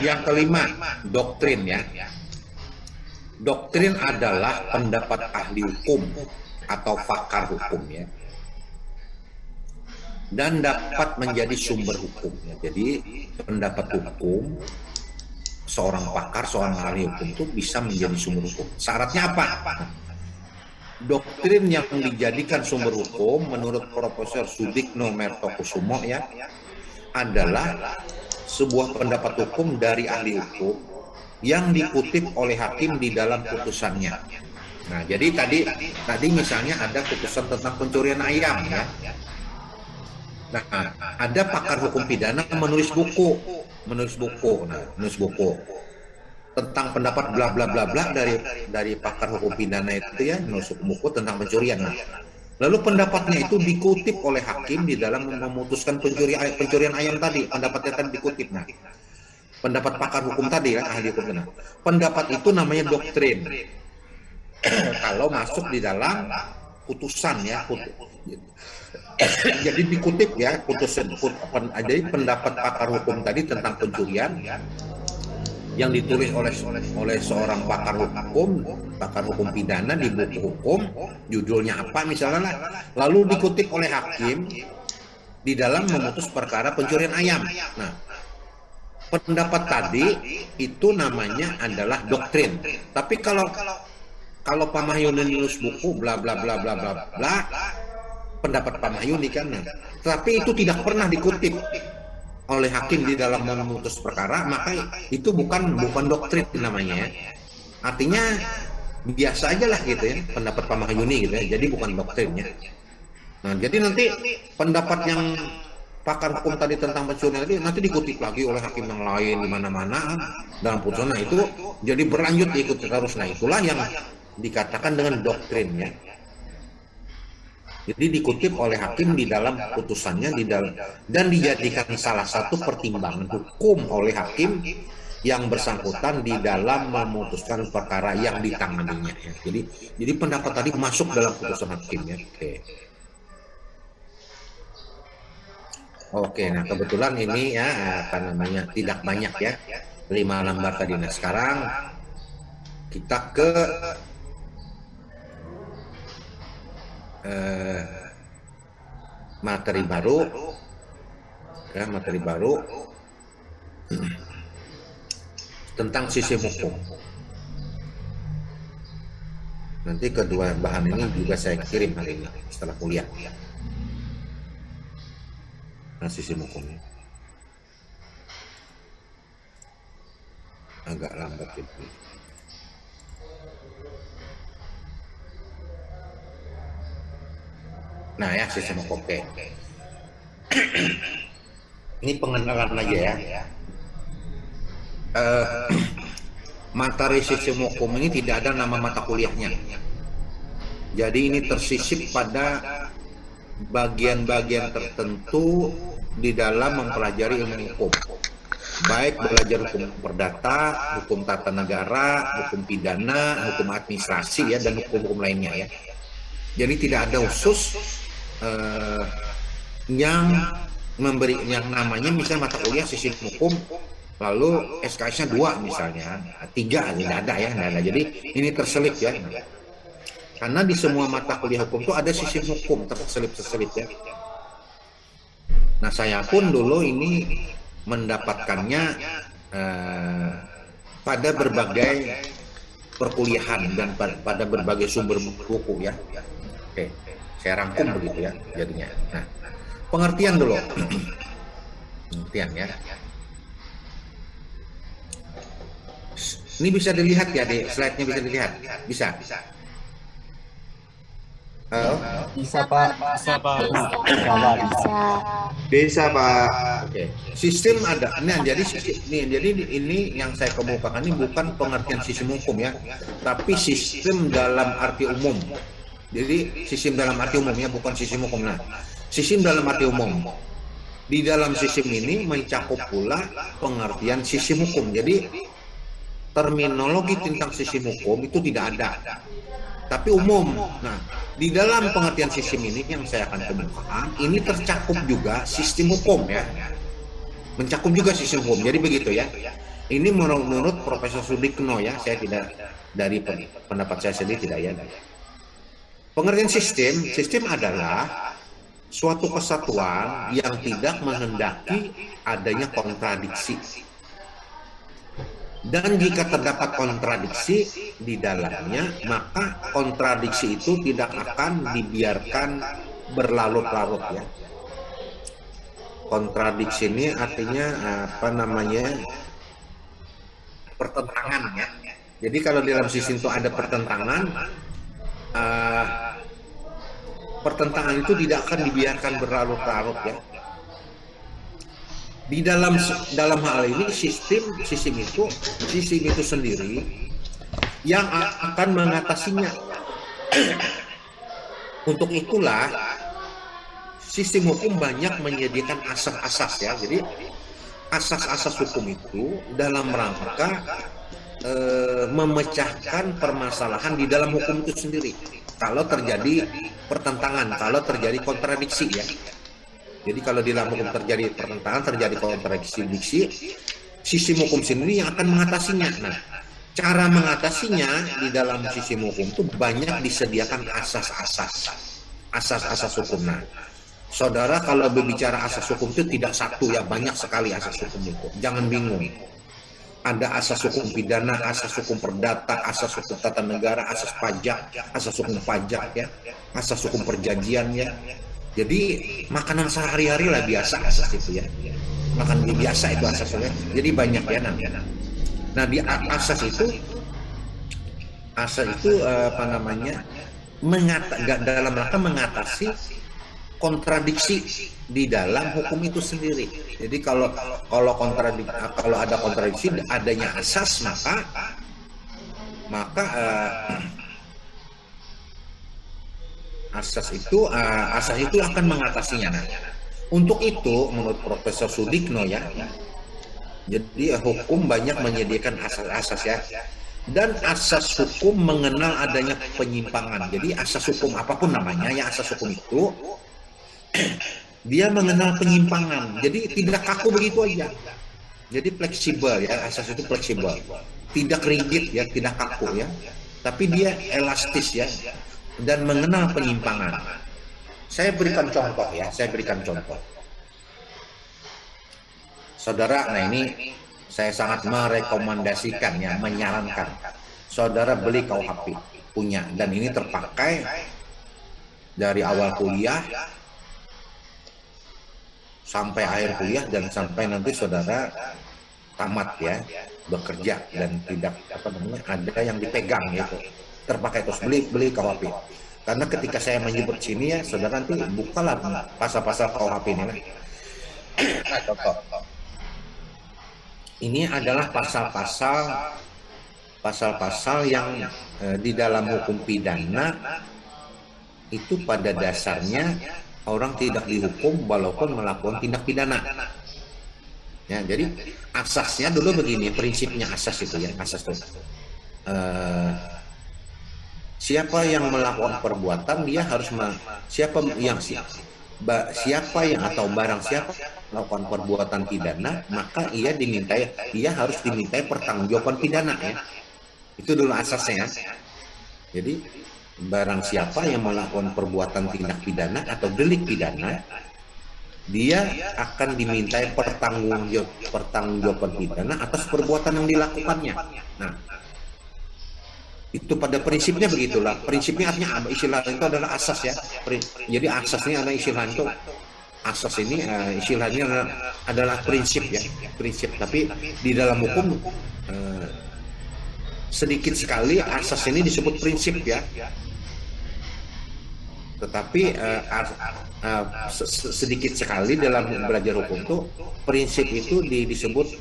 Speaker 1: Yang kelima, doktrin ya. Doktrin adalah pendapat ahli hukum atau pakar hukum ya, dan dapat menjadi sumber hukum ya. Jadi pendapat hukum seorang pakar, seorang ahli hukum itu bisa menjadi sumber hukum. Syaratnya apa? Doktrin yang dijadikan sumber hukum menurut Profesor Sudikno Mertokusumo ya adalah sebuah pendapat hukum dari ahli hukum yang dikutip oleh hakim di dalam putusannya. Nah, jadi tadi misalnya ada putusan tentang pencurian ayam ya. Nah, ada pakar hukum pidana menulis buku tentang pendapat bla bla bla bla dari pakar hukum pidana itu ya, menulis buku tentang pencurian. Nah, Lalu pendapatnya itu dikutip oleh hakim di dalam memutuskan pencurian ayam tadi. Pendapatnya tadi dikutip. Nah, pendapat pakar hukum tadi ya, ahli hukum. Nah, pendapat itu namanya doktrin. Kalau masuk di dalam putusan ya, jadi dikutip ya putusan. Jadi pendapat pakar hukum tadi tentang pencurian yang ditulis oleh seorang pakar hukum pidana di buku hukum, judulnya apa misalnya, lalu dikutip oleh hakim di dalam memutus perkara pencurian ayam. Nah, pendapat tadi itu namanya adalah doktrin. Tapi kalau Pak Mahyuni nulis buku bla bla bla bla bla bla, pendapat Pak Mahyuni kan, tapi itu tidak pernah dikutip oleh hakim di dalam memutus perkara, maka itu bukan doktrin namanya. Artinya biasa aja lah gitu ya, pendapat Pak Mahyuni gitu ya, jadi bukan doktrinnya. Nah, jadi nanti pendapat yang pakar hukum tadi tentang pencurian tadi nanti dikutip lagi oleh hakim yang lain di mana-mana dalam putusan. Nah, itu jadi berlanjut diikuti terus. Nah, itulah yang dikatakan dengan doktrinnya. Jadi dikutip oleh hakim di dalam putusannya dan dijadikan salah satu pertimbangan hukum oleh hakim yang bersangkutan di dalam memutuskan perkara yang ditanganinya. Ya. Jadi pendapat tadi masuk dalam putusan hakim ya. Oke, nah kebetulan ini ya apa namanya tidak banyak ya 5 lembar tadi. Nah sekarang kita ke materi baru ya, materi baru tentang sistem hukum. Nanti kedua bahan ini juga saya kirim hari ini setelah kuliah. Nah, sistem hukumnya agak lambat gitu. Nah ya, sistem hukum. Oke. Ini pengenalan aja ya. Materi sistem hukum ini tidak ada nama mata kuliahnya. Jadi ini tersisip pada bagian-bagian tertentu di dalam mempelajari ilmu hukum. Baik belajar hukum perdata, hukum tata negara, hukum pidana, hukum administrasi ya, dan hukum-hukum lainnya ya. Jadi tidak ada khusus yang memberi yang namanya misalnya mata kuliah sistem hukum lalu SKS-nya 2 misalnya, 3 tidak ada ya, tidak ada. Jadi ini terselip ya. Karena di semua mata kuliah hukum itu ada sistem hukum terselip-selip ya. Nah saya pun dulu ini mendapatkannya pada berbagai perkuliahan dan pada berbagai sumber buku ya. Oke, saya rangkum begitu ya jadinya. Nah, pengertian dulu. Pengertian ya. Ini bisa dilihat ya di slide-nya, bisa dilihat. Bisa. Halo?
Speaker 2: Bisa Pak.
Speaker 3: Bisa Pak.
Speaker 1: Bisa Pak. Oke. Sistem ada. Nah, jadi ini yang saya kemukakan ini bukan pengertian sistem hukum ya, tapi sistem dalam arti umum. Jadi sistem dalam arti umumnya bukan sistem hukum. Nah, sistem dalam arti umum. Di dalam sistem ini mencakup pula pengertian sistem hukum. Jadi terminologi tentang sistem hukum itu tidak ada, tapi umum. Nah, di dalam pengertian sistem ini yang saya akan kemukakan, ini tercakup juga sistem hukum ya. Mencakup juga sistem hukum. Jadi begitu ya. Ini menurut Profesor Sudikno ya, saya tidak dari pendapat saya sendiri tidak ya. Pengertian sistem adalah suatu kesatuan yang tidak menghendaki adanya kontradiksi. Dan jika terdapat kontradiksi di dalamnya, maka kontradiksi itu tidak akan dibiarkan berlarut-larut ya. Kontradiksi ini artinya apa namanya? Pertentangan ya. Jadi kalau di dalam sistem itu ada pertentangan, pertentangan itu tidak akan dibiarkan berlarut-larut ya. Di dalam hal ini sistem itu sendiri yang akan mengatasinya. Untuk itulah sistem hukum banyak menyediakan asas-asas ya. Jadi asas-asas hukum itu dalam rangka memecahkan permasalahan di dalam hukum itu sendiri. Kalau terjadi pertentangan, kalau terjadi kontradiksi ya. Jadi kalau di dalam hukum terjadi pertentangan, terjadi kontradiksi, sistem hukum sendiri yang akan mengatasinya. Nah, cara mengatasinya di dalam sistem hukum itu banyak disediakan asas-asas hukum. Nah, saudara kalau berbicara asas hukum itu tidak satu ya, banyak sekali asas hukum itu. Jangan bingung. Ada asas hukum pidana, asas hukum perdata, asas hukum tata negara, asas pajak, asas hukum pajak ya, asas hukum perjanjian ya. Jadi makanan sehari-hari lah biasa asas itu ya. Makan biasa itu asasnya. Jadi banyak ya namanya. Nah di asas itu apa namanya dalam rangka mengatasi kontradiksi di dalam hukum itu sendiri. Jadi kalau ada kontradiksi adanya asas maka asas itu akan mengatasinya. Nah, untuk itu menurut Profesor Sudikno ya, jadi hukum banyak menyediakan asas-asas ya. Dan asas hukum mengenal adanya penyimpangan. Jadi asas hukum apapun namanya ya, asas hukum itu dia mengenal penyimpangan. Jadi tidak kaku begitu aja. Jadi fleksibel ya, asas itu fleksibel. Tidak rigid ya, tidak kaku ya. Tapi dia elastis ya dan mengenal penyimpangan. Saya berikan contoh ya, Saudara, nah ini saya sangat merekomendasikan ya, menyarankan saudara beli KUHP punya, dan ini terpakai dari awal kuliah sampai akhir kuliah dan sampai nanti saudara tamat ya, bekerja dan tidak ada yang dipegang gitu, terpakai terus. Beli KUHP, karena ketika saya menyebut sini ya saudara nanti bukalah pasal-pasal KUHP ini lah. Nah, contoh ini adalah pasal-pasal yang di dalam hukum pidana itu pada dasarnya orang tidak dihukum walaupun melakukan tindak pidana. Ya, jadi asasnya dulu begini, prinsipnya asas itu ya, asas itu siapa yang melakukan perbuatan dia harus siapa yang atau barang siapa melakukan perbuatan pidana, maka dia harus dimintai pertanggungjawaban pidana ya. Itu dulu asasnya. Jadi barang siapa yang melakukan perbuatan tindak pidana atau delik pidana, dia akan dimintai pertanggungjawaban pidana atas perbuatan yang dilakukannya. Nah, itu pada prinsipnya begitulah. Prinsipnya artinya istilah itu adalah asas ya. Jadi asasnya adalah istilah itu. Asas ini istilahnya adalah prinsip ya, prinsip. Tapi di dalam hukum sedikit sekali asas ini disebut prinsip ya. Tetapi sedikit sekali dalam belajar hukum itu prinsip itu disebut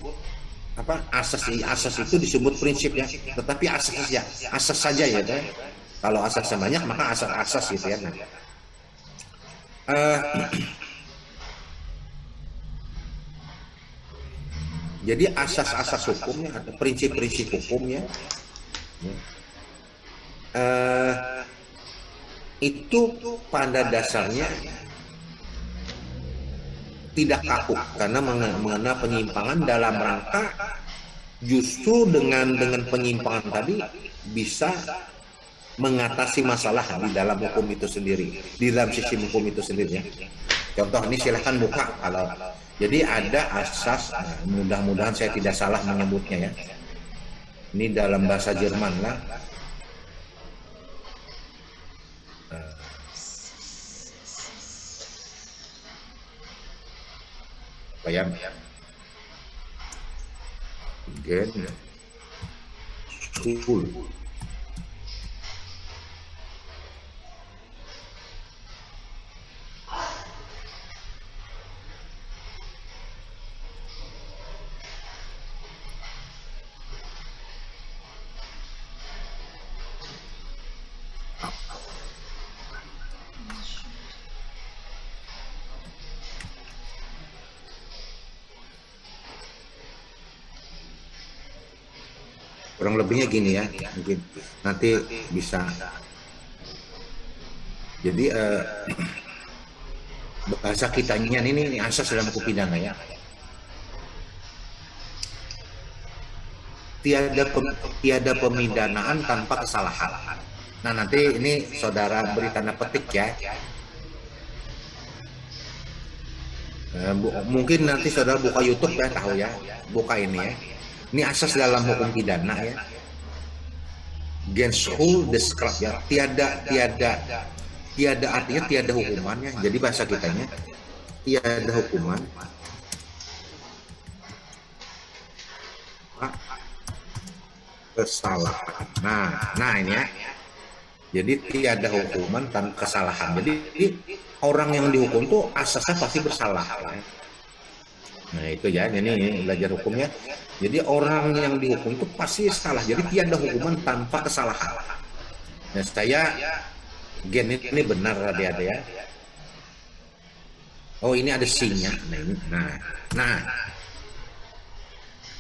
Speaker 1: asas itu disebut prinsip ya. Tetapi asas saja ya. Kalau asasnya banyak maka asas gitu ya. Nah, jadi asas-asas hukumnya, ada prinsip-prinsip hukumnya, itu pada dasarnya tidak kaku karena mengenai penyimpangan dalam rangka justru dengan penyimpangan tadi bisa mengatasi masalah di dalam hukum itu sendiri, di dalam sistem hukum itu sendiri ya. Contoh ini silahkan buka kalau jadi ada asas, mudah-mudahan saya tidak salah menyebutnya ya. Ini dalam bahasa Jerman lah. Bayang. Gen. School. kurang lebihnya gini ya, mungkin nanti bisa. Jadi bahasa kitanya ini asas dalam hukum pidana ya. Tiada pemidanaan tanpa kesalahan. Nah, nanti ini saudara beri tanda petik ya. Mungkin nanti saudara buka YouTube ya, tahu ya, buka ini ya. Ini asas dalam hukum pidana ya. Gens who describe ya, tiada artinya tiada hukumannya. Jadi bahasa kitanya tiada hukuman kesalahan. Nah ini ya. Jadi tiada hukuman tanpa kesalahan. Jadi orang yang dihukum tuh asasnya pasti bersalah. Ya. Nah itu ya, ini belajar hukumnya. Jadi orang yang dihukum tuh pasti salah. Jadi tiada hukuman tanpa kesalahan. Nah saya gen ini benar tadi ada ya. Oh ini ada sinya. Nah.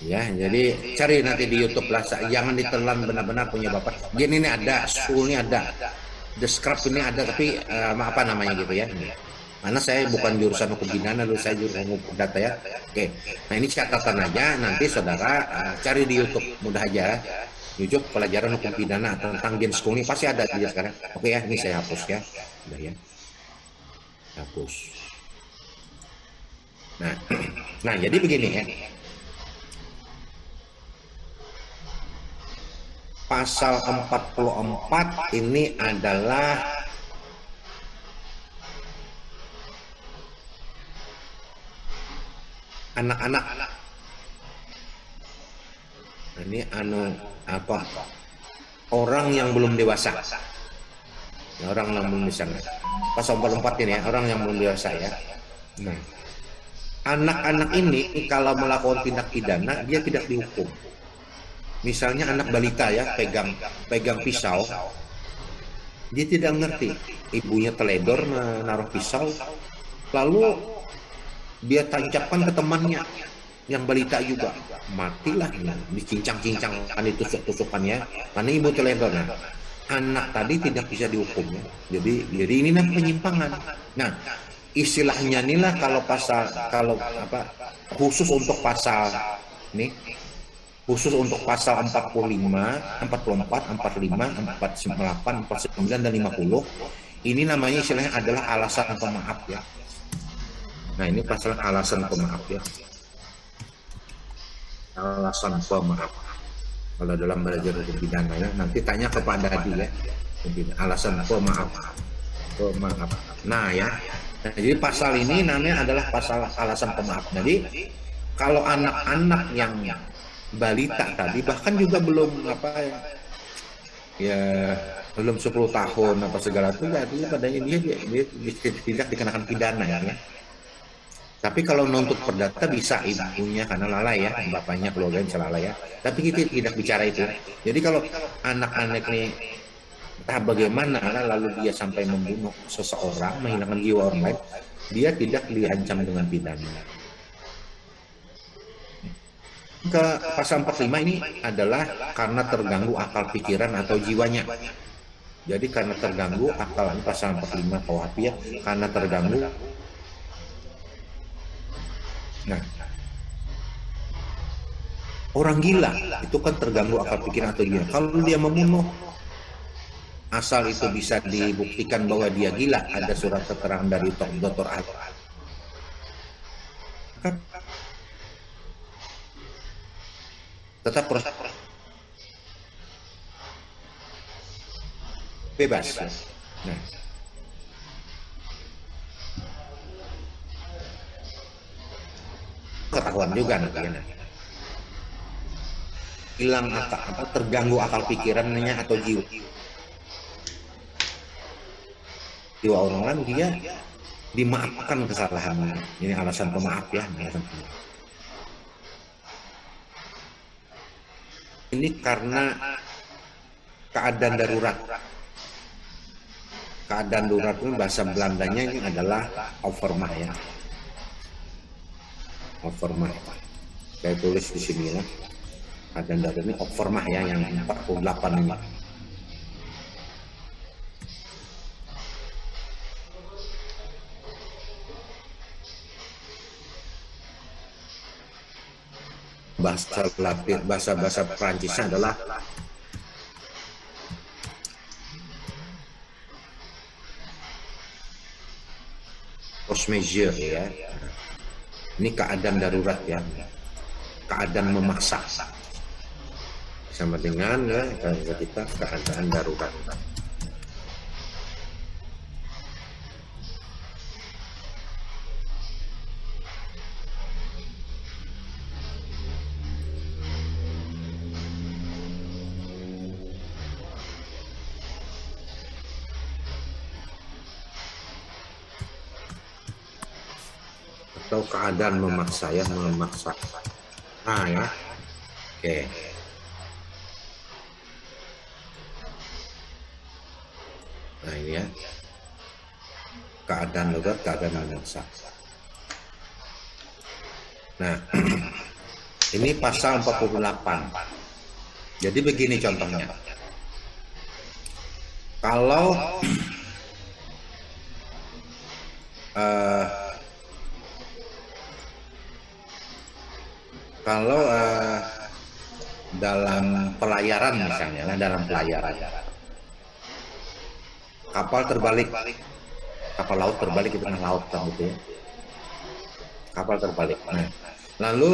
Speaker 1: Ya, jadi cari nanti di YouTube lah, jangan ditelan benar-benar punya bapak. Gen ini ada, school ini ada, the script ini ada, tapi apa namanya gitu ya. Karena saya bukan jurusan hukum pidana, dulu saya jurusan hukum data ya. Oke, nah ini catatan aja, nanti saudara cari di YouTube, mudah aja. YouTube pelajaran hukum pidana tentang gen school ini pasti ada aja sekarang. Oke ya, ini saya hapus ya, udah ya, hapus. Nah jadi begini ya. Pasal 44 ini adalah anak-anak. Ini apa? Orang yang belum dewasa. Ya, orang yang belum dewasa. Pasal 44 ini ya, orang yang belum dewasa ya. Nah, anak-anak ini kalau melakukan tindak pidana dia tidak dihukum. Misalnya anak balita ya pegang pisau, dia tidak ngerti, ibunya teledor menaruh pisau, lalu dia tancapkan ke temannya yang balita juga, matilah, dicincang-cincang kan ditusuk-tusukannya, karena ibu teledor. Nah, anak tadi tidak bisa dihukum ya. Jadi ini namanya penyimpangan. Nah, istilahnya inilah kalau khusus untuk pasal nih. Khusus untuk pasal 45, 44, 45, 48, 49, dan 50, ini namanya istilahnya adalah alasan pemaaf ya. Nah ini pasal alasan pemaaf ya. Alasan pemaaf. Kalau dalam belajar hukum pidana ya, nanti tanya kepada dia ya. Alasan pemaaf. Nah ya. Nah, jadi pasal ini namanya adalah pasal alasan pemaaf. Jadi kalau anak-anak yang balita tadi bahkan juga belum belum 10 tahun apa segala itu, artinya padanya dia tidak dikenakan pidana ya. Tapi kalau nuntut perdata bisa ibunya karena lalai ya, bapaknya keluarga bisa lalai ya. Tapi kita tidak bicara itu. Jadi kalau anak-anak ini entah bagaimana lalu dia sampai membunuh seseorang, menghilangkan jiwa orang lain, dia tidak diancam dengan pidana. Ke pasal 45 ini adalah karena terganggu akal pikiran atau jiwanya. Jadi karena terganggu akal, ini pasal 45 KUHP ya, karena terganggu. Nah, orang gila itu kan terganggu akal pikiran atau jiwa. Kalau dia membunuh, asal itu bisa dibuktikan bahwa dia gila, ada surat keterangan dari Dr. A. Tetap proses bebas. Nah, ketahuan juga nanti ya. Hilang terganggu akal pikirannya atau jiwa orang lain, dia dimaafkan kesalahannya. Ini alasan pemaaf ya, alasan pemaaf. Ini karena keadaan darurat. Keadaan darurat itu bahasa Belandanya ini adalah overmacht ya. Overmacht. Saya tulis di sini ya. keadaan darurat ini overmah ya, yang 48 ini. Bahasa Perancisnya adalah force majeure ya. Ini keadaan darurat ya, keadaan memaksa, sama dengan ya, kita keadaan darurat. Atau keadaan memaksa ya, memaksa. Nah ya, oke. Nah ini ya, keadaan darurat, keadaan memaksa. Nah, ini pasal 48. Jadi begini contohnya. Kalau dalam pelayaran misalnya, dalam pelayaran kapal terbalik, kapal laut terbalik, itu kan laut kan gitu ya, kapal terbalik. Nah, lalu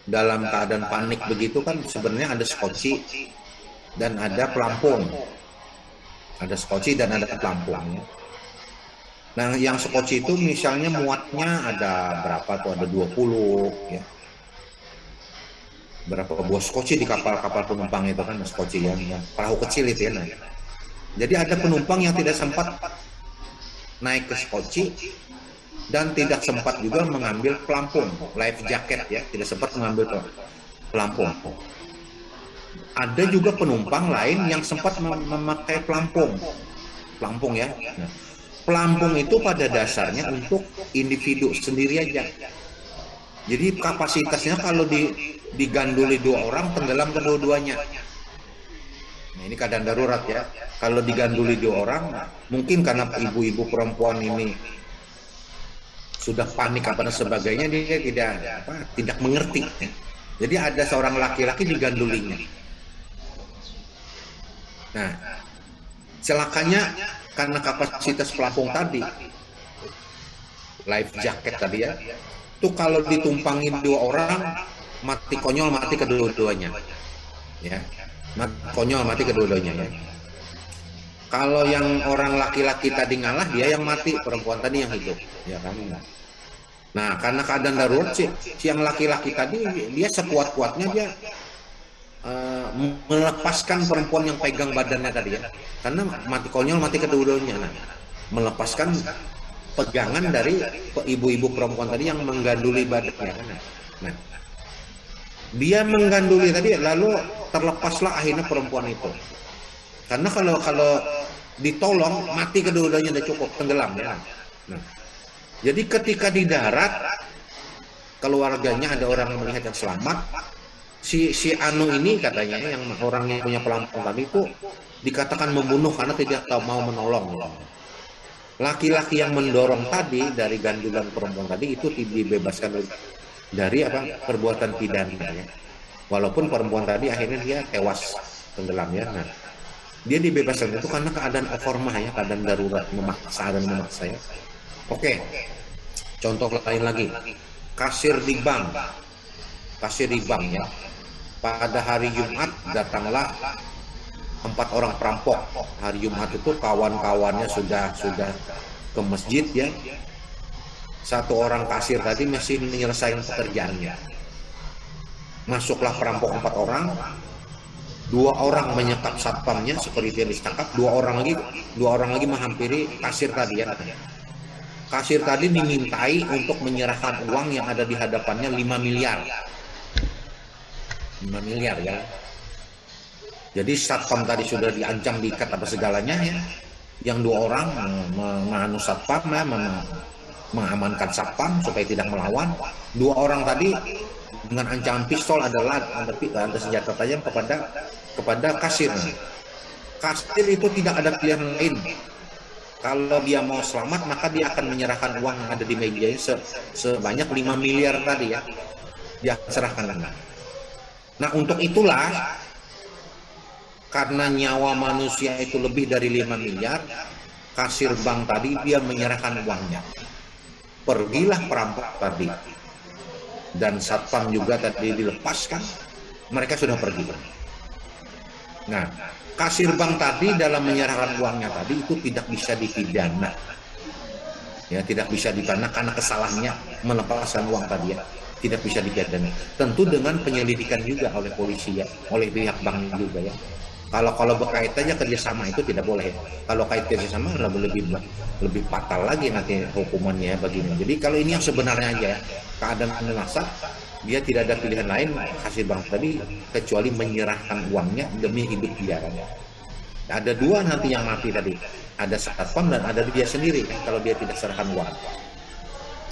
Speaker 1: dalam keadaan panik begitu kan sebenarnya ada skoci dan ada pelampung, ada skoci dan ada pelampung. Nah, yang skoci itu misalnya muatnya ada berapa tuh, ada 20 ya. Berapa buah skoci di kapal-kapal penumpang itu kan, skoci yang perahu kecil itu ya. Nah, jadi ada penumpang yang tidak sempat naik ke skoci dan tidak sempat juga mengambil pelampung, life jacket ya, tidak sempat mengambil pelampung. Ada juga penumpang lain yang sempat memakai pelampung ya. Nah, pelampung itu pada dasarnya untuk individu sendiri aja. Jadi kapasitasnya kalau diganduli 2 orang, tenggelam kedua-duanya. Nah, ini keadaan darurat ya. Kalau diganduli 2 orang, mungkin karena ibu-ibu perempuan ini sudah panik apa dan sebagainya, dia tidak mengerti. Ya. Jadi ada seorang laki-laki digandulinya. Nah, celakanya karena kapasitas pelampung tadi, life jacket tadi ya, itu kalau ditumpangin 2 orang, mati konyol, mati kedua-duanya. Ya, konyol, mati kedua-duanya ya. Kalau yang orang laki-laki tadi ngalah, dia yang mati, perempuan tadi yang hidup, ya kan? Nah, karena keadaan darurat si yang laki-laki tadi dia sekuat-kuatnya dia melepaskan perempuan yang pegang badannya tadi ya, karena mati konyol, mati kedua-duanya. Nah, melepaskan pegangan dari ibu-ibu perempuan tadi yang mengganduli badannya. Nah, dia mengganduli tadi, lalu terlepaslah akhirnya perempuan itu. Karena kalau ditolong, mati kedua-duanya udah cukup, tenggelam ya. Nah, jadi ketika di darat, keluarganya ada orang yang melihat yang selamat. Si Anu ini katanya, yang orang yang punya pelampung tadi itu dikatakan membunuh karena tidak tahu mau menolong. Laki-laki yang mendorong tadi dari gandulan perempuan tadi itu dibebaskan dari perbuatan pidana ya. Walaupun perempuan tadi akhirnya dia tewas tenggelam ya. Nah, dia dibebaskan itu karena keadaan overmah ya, keadaan darurat, memaksa dan memaksa ya. Oke. Contoh lain lagi. Kasir di bank ya. Pada hari Jumat datanglah 4 orang perampok. Hari Jumat itu kawan-kawannya sudah ke masjid ya. 1 orang kasir tadi masih menyelesaikan pekerjaannya. Masuklah perampok 4 orang. 2 orang menyekap satpamnya seperti yang ditangkap. 2 orang lagi menghampiri kasir tadi ya. Kasir tadi dimintai untuk menyerahkan uang yang ada di hadapannya 5 miliar. 5 miliar ya. Jadi satpam tadi sudah diancam, diikat apa segalanya ya. Yang 2 orang menganu satpam ya, mengamankan satpam supaya tidak melawan. 2 orang tadi dengan ancaman pistol ada senjata tajam kepada kasir. Kasir itu tidak ada pilihan lain. Kalau dia mau selamat, maka dia akan menyerahkan uang yang ada di meja sebanyak 5 miliar tadi ya. Dia serahkan. Nah, untuk itulah, karena nyawa manusia itu lebih dari 5 miliar, kasir bank tadi dia menyerahkan uangnya. Pergilah perampok tadi. Dan satpam juga tadi dilepaskan, mereka sudah pergi. Nah, kasir bank tadi dalam menyerahkan uangnya tadi itu tidak bisa dipidana. Ya, tidak bisa dipidana karena kesalahannya melepaskan uang tadi ya. Tidak bisa dipidana. Tentu dengan penyelidikan juga oleh polisi ya, oleh pihak bank juga ya. Kalau berkaitannya kerjasama itu tidak boleh. Kalau kait kerjasama lebih fatal lagi nanti hukumannya baginya. Jadi kalau ini yang sebenarnya aja ya, keadaan memaksa, dia tidak ada pilihan lain kasir bank tadi kecuali menyerahkan uangnya demi hidup dia. Ada dua nanti yang mati tadi, ada satpam dan ada dia sendiri kalau dia tidak serahkan uang.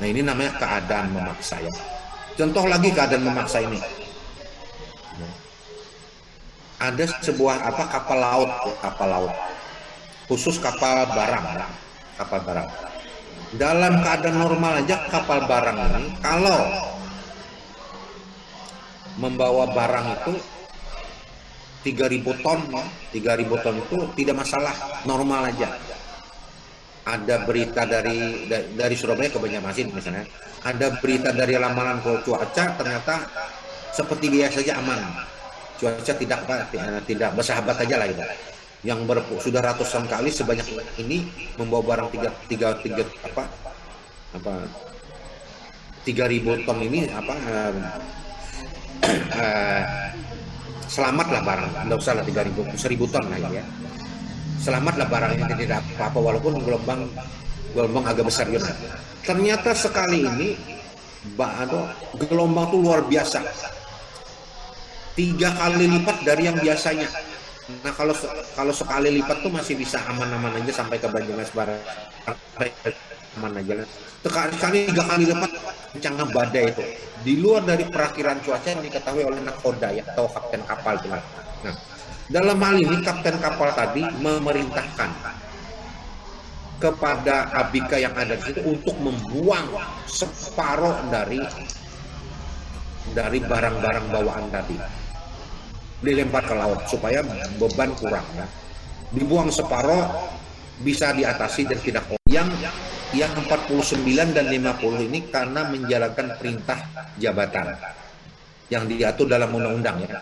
Speaker 1: Nah ini namanya keadaan memaksa ya. Contoh lagi keadaan memaksa ini. Ada sebuah kapal laut khusus kapal barang. Dalam keadaan normal aja kapal barang ini kalau membawa barang itu 3.000 ton itu tidak masalah, normal aja. Ada berita dari Surabaya ke Banjarmasin misalnya, ada berita dari ramalan cuaca, ternyata seperti biasa saja aman. Cuaca tidak bersahabat aja lah gitu. Yang sudah ratusan kali sebanyak ini membawa barang 3.000 ton ini selamatlah barang, nggak usah lah 1.000 ton lah ya. Selamatlah barangnya, tidak apa-apa walaupun gelombang agak besar gitu. Ternyata sekali ini gelombang itu luar biasa. 3 kali lipat dari yang biasanya. Nah kalau sekali lipat tuh masih bisa aman-aman aja sampai ke Banjarmasin barang, aman aja. Sekali 3 kali lipat kencangnya badai itu. Di luar dari perakiran cuaca yang diketahui oleh nakoda ya, atau kapten kapal itu. Nah, dalam hal ini kapten kapal tadi memerintahkan kepada abika yang ada di situ untuk membuang separuh dari barang-barang bawaan tadi, dilempar ke laut supaya beban kurang ya. Dibuang separuh bisa diatasi dan tidak. Yang 49 dan 50 ini karena menjalankan perintah jabatan yang diatur dalam undang-undang ya.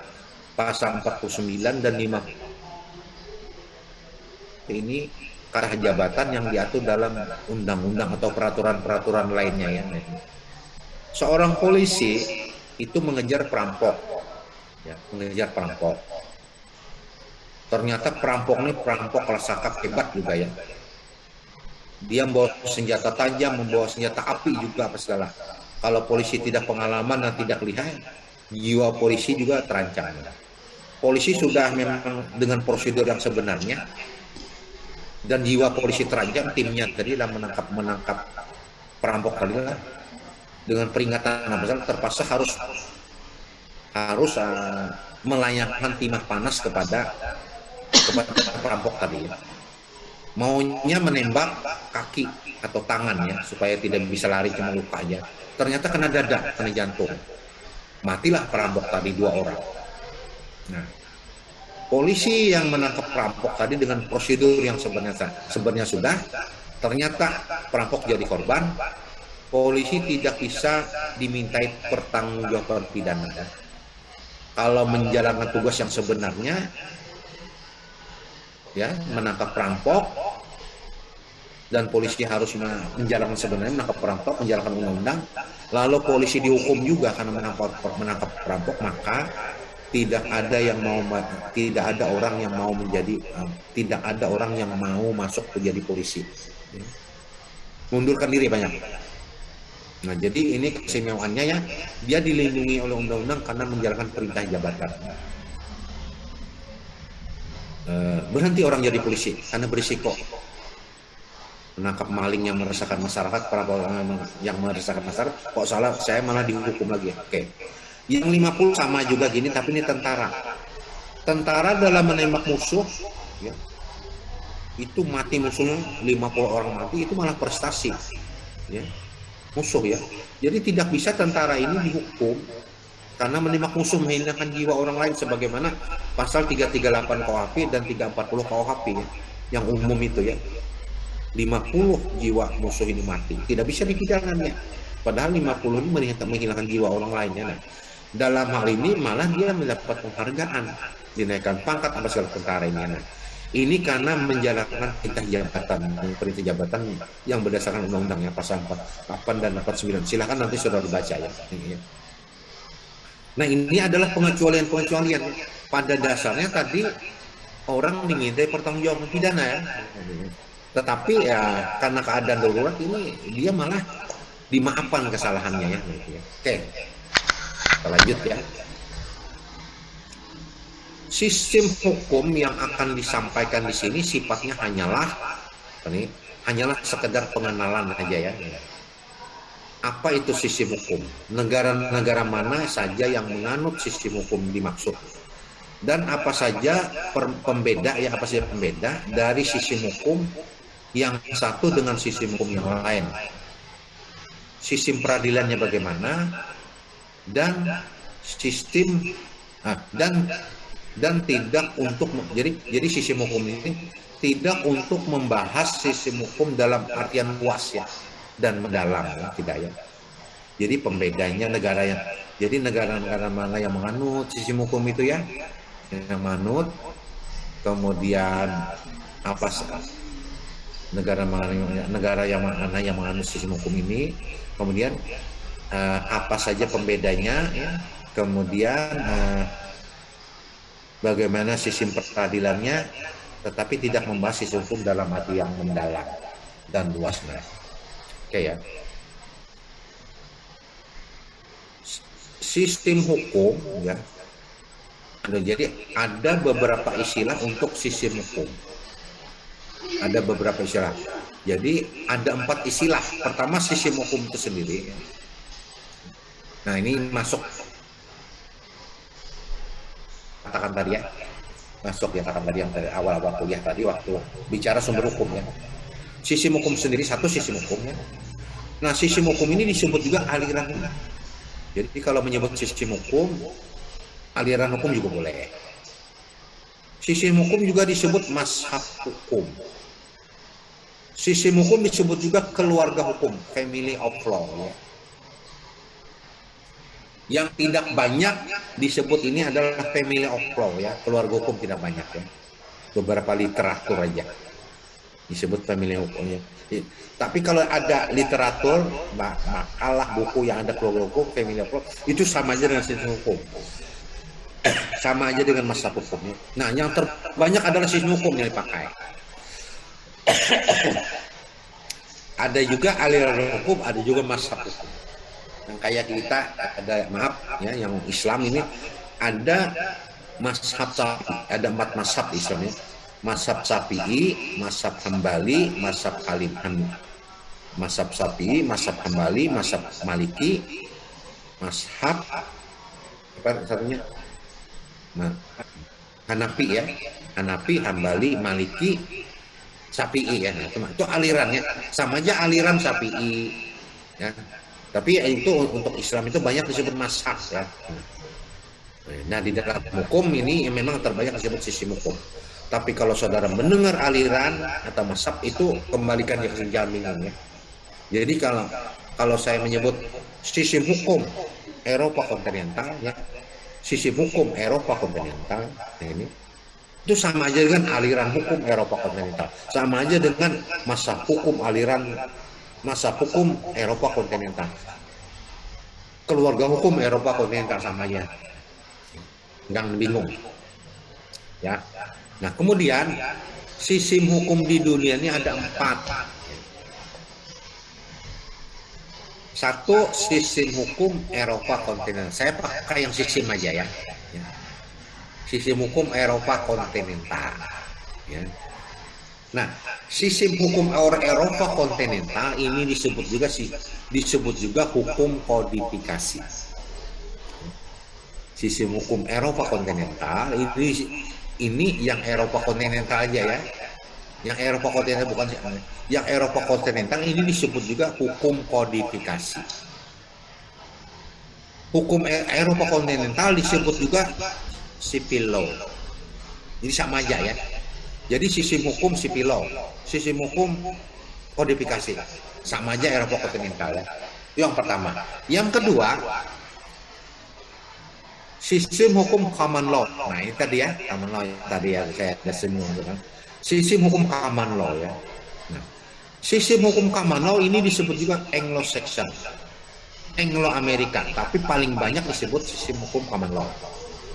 Speaker 1: Pasal 49 dan 50 ini karena jabatan yang diatur dalam undang-undang atau peraturan-peraturan lainnya ya. Seorang polisi itu mengejar perampok. Ya, mengejar perampok. Ternyata perampok ini perampok kelas kakap hebat juga ya. Dia membawa senjata tajam, membawa senjata api juga apa segala. Kalau polisi tidak pengalaman dan tidak lihat, jiwa polisi juga terancam. Polisi sudah memang dengan prosedur yang sebenarnya, dan jiwa polisi terancam, timnya tadi lah menangkap perampok tadi lah. Dengan peringatan terpaksa harus melayangkan timah panas kepada perampok tadi ya. Maunya menembak kaki atau tangan ya supaya tidak bisa lari, cuma luka aja. Ternyata kena dada, kena jantung. Matilah perampok tadi 2 orang. Nah, polisi yang menangkap perampok tadi dengan prosedur yang sebenarnya sudah, ternyata perampok jadi korban. Polisi tidak bisa dimintai pertanggungjawaban pidana. Kalau menjalankan tugas yang sebenarnya, ya menangkap perampok, dan polisi harus menjalankan sebenarnya menangkap perampok, menjalankan undang-undang, lalu polisi dihukum juga karena menangkap perampok, maka tidak ada orang yang mau masuk menjadi polisi, mundurkan diri banyak. Nah jadi ini keistimewaannya ya, dia dilindungi oleh undang-undang karena menjalankan perintah jabatan. Berhenti orang jadi polisi karena berisiko menangkap maling yang meresahkan masyarakat, perampok yang meresahkan masyarakat, kok salah saya malah dihukum lagi. Oke. Yang 50 sama juga gini, tapi ini tentara. Tentara dalam menembak musuh, ya, itu mati musuhnya 50 orang mati, itu malah prestasi, ya, musuh ya. Jadi tidak bisa tentara ini dihukum karena menembak musuh menghinakan jiwa orang lain sebagaimana pasal 338 KUHP dan 340 KUHP ya, yang umum itu ya. 50 jiwa musuh ini mati, tidak bisa dipidana. Padahal 50 ini menghilangkan jiwa orang lain ya. Nah, dalam hal ini malah dia mendapat penghargaan, dinaikkan pangkat apa segala tentara ini. Nah, ini karena menjalankan perintah jabatan yang berdasarkan undang-undangnya pasal 48 dan 49. Silahkan nanti saudara baca ya. Nah, ini adalah pengecualian-pengecualian. Pada dasarnya tadi orang dimintai pertanggungjawaban pidana ya. Tetapi ya karena keadaan darurat ini dia malah dimaafkan kesalahannya ya. Oke, kita lanjut ya. Sistem hukum yang akan disampaikan di sini sifatnya hanyalah sekedar pengenalan aja ya. Apa itu sistem hukum? Negara-negara mana saja yang menganut sistem hukum dimaksud? Dan apa saja pembeda dari sistem hukum yang satu dengan sistem hukum yang lain? Sistem peradilannya bagaimana? Dan sistem dan tidak untuk jadi sistem hukum ini tidak untuk membahas sistem hukum dalam artian luas ya dan mendalam ya, tidak ya. Jadi pembedanya jadi negara-negara mana yang menganut sistem hukum itu ya, yang menganut, kemudian apa negara yang mana yang menganut sistem hukum ini, kemudian apa saja pembedanya ya, kemudian bagaimana sistem peradilannya, tetapi tidak membahas sistem hukum dalam arti yang mendalam dan luasnya. Oke ya. Sistem hukum ya. Jadi ada beberapa istilah untuk sistem hukum. Ada beberapa istilah. Jadi ada 4 istilah. Pertama sistem hukum itu sendiri. Nah ini masuk katakan tadi ya, masuk ya katakan tadi yang dari awal-awal kuliah tadi waktu bicara sumber hukum ya. Sistem hukum sendiri satu sistem hukumnya. Nah sistem hukum ini disebut juga aliran hukum. Jadi kalau menyebut sistem hukum, aliran hukum juga boleh. Sistem hukum juga disebut mazhab hukum. Sistem hukum disebut juga keluarga hukum, family of law ya. Yang tidak banyak disebut ini adalah family of law ya, keluarga hukum tidak banyak ya. Beberapa literatur aja disebut family hukum ya. Tapi kalau ada literatur, makalah buku yang ada keluarga hukum, family of law, itu sama aja dengan sistem hukum. Sama aja dengan mazhab hukumnya. Nah, yang terbanyak adalah sistem hukum yang dipakai. Ada juga aliran hukum, ada juga mazhab hukum. Yang kayak kita ada ya, yang Islam ini ada mazhab ada 4 mazhab Islamnya. Mazhab Syafi'i, mazhab Hambali, mazhab mazhab Syafi'i, mazhab Hambali, mazhab Maliki, mazhab apa satunya? Hanafi ya. Hanafi, Hambali, Maliki, Syafi'i ya. Nah, itu alirannya. Sama aja aliran Syafi'i ya. Tapi itu untuk Islam itu banyak disebut mazhab ya. Nah di dalam hukum ini memang terbanyak disebut sistem hukum. Tapi kalau saudara mendengar aliran atau mazhab itu kembalikan ke jaminan ya. Jadi kalau saya menyebut sistem hukum Eropa kontinental ya, sistem hukum Eropa kontinental ini itu sama aja dengan aliran hukum Eropa kontinental. Sama aja dengan mazhab hukum aliran mazhab hukum Eropa kontinental. Keluarga hukum Eropa kontinental sama aja. Jangan bingung. Ya. Nah, kemudian sistem hukum di dunia ini ada 4. Satu, sistem hukum Eropa kontinental. Saya pakai yang sistem aja ya. Sistem hukum Eropa kontinental. Ya. Nah, sistem hukum Eropa kontinental ini disebut juga hukum kodifikasi. Sistem hukum Eropa kontinental ini yang Eropa kontinental aja ya. Yang Eropa kontinental bukan yang Eropa kontinental ini disebut juga hukum kodifikasi. Hukum Eropa kontinental disebut juga civil law. Ini sama aja ya. Jadi sistem hukum civil law, sistem hukum kodifikasi sama aja Eropa kontinental ya. Yang pertama. Yang kedua, sistem hukum common law. Nah ini tadi ya, common law tadi ya saya ada singgung kan. Sistem hukum common law ya. Nah, sistem hukum common law ini disebut juga Anglo-Saxon, Anglo-Amerika, tapi paling banyak disebut sistem hukum common law.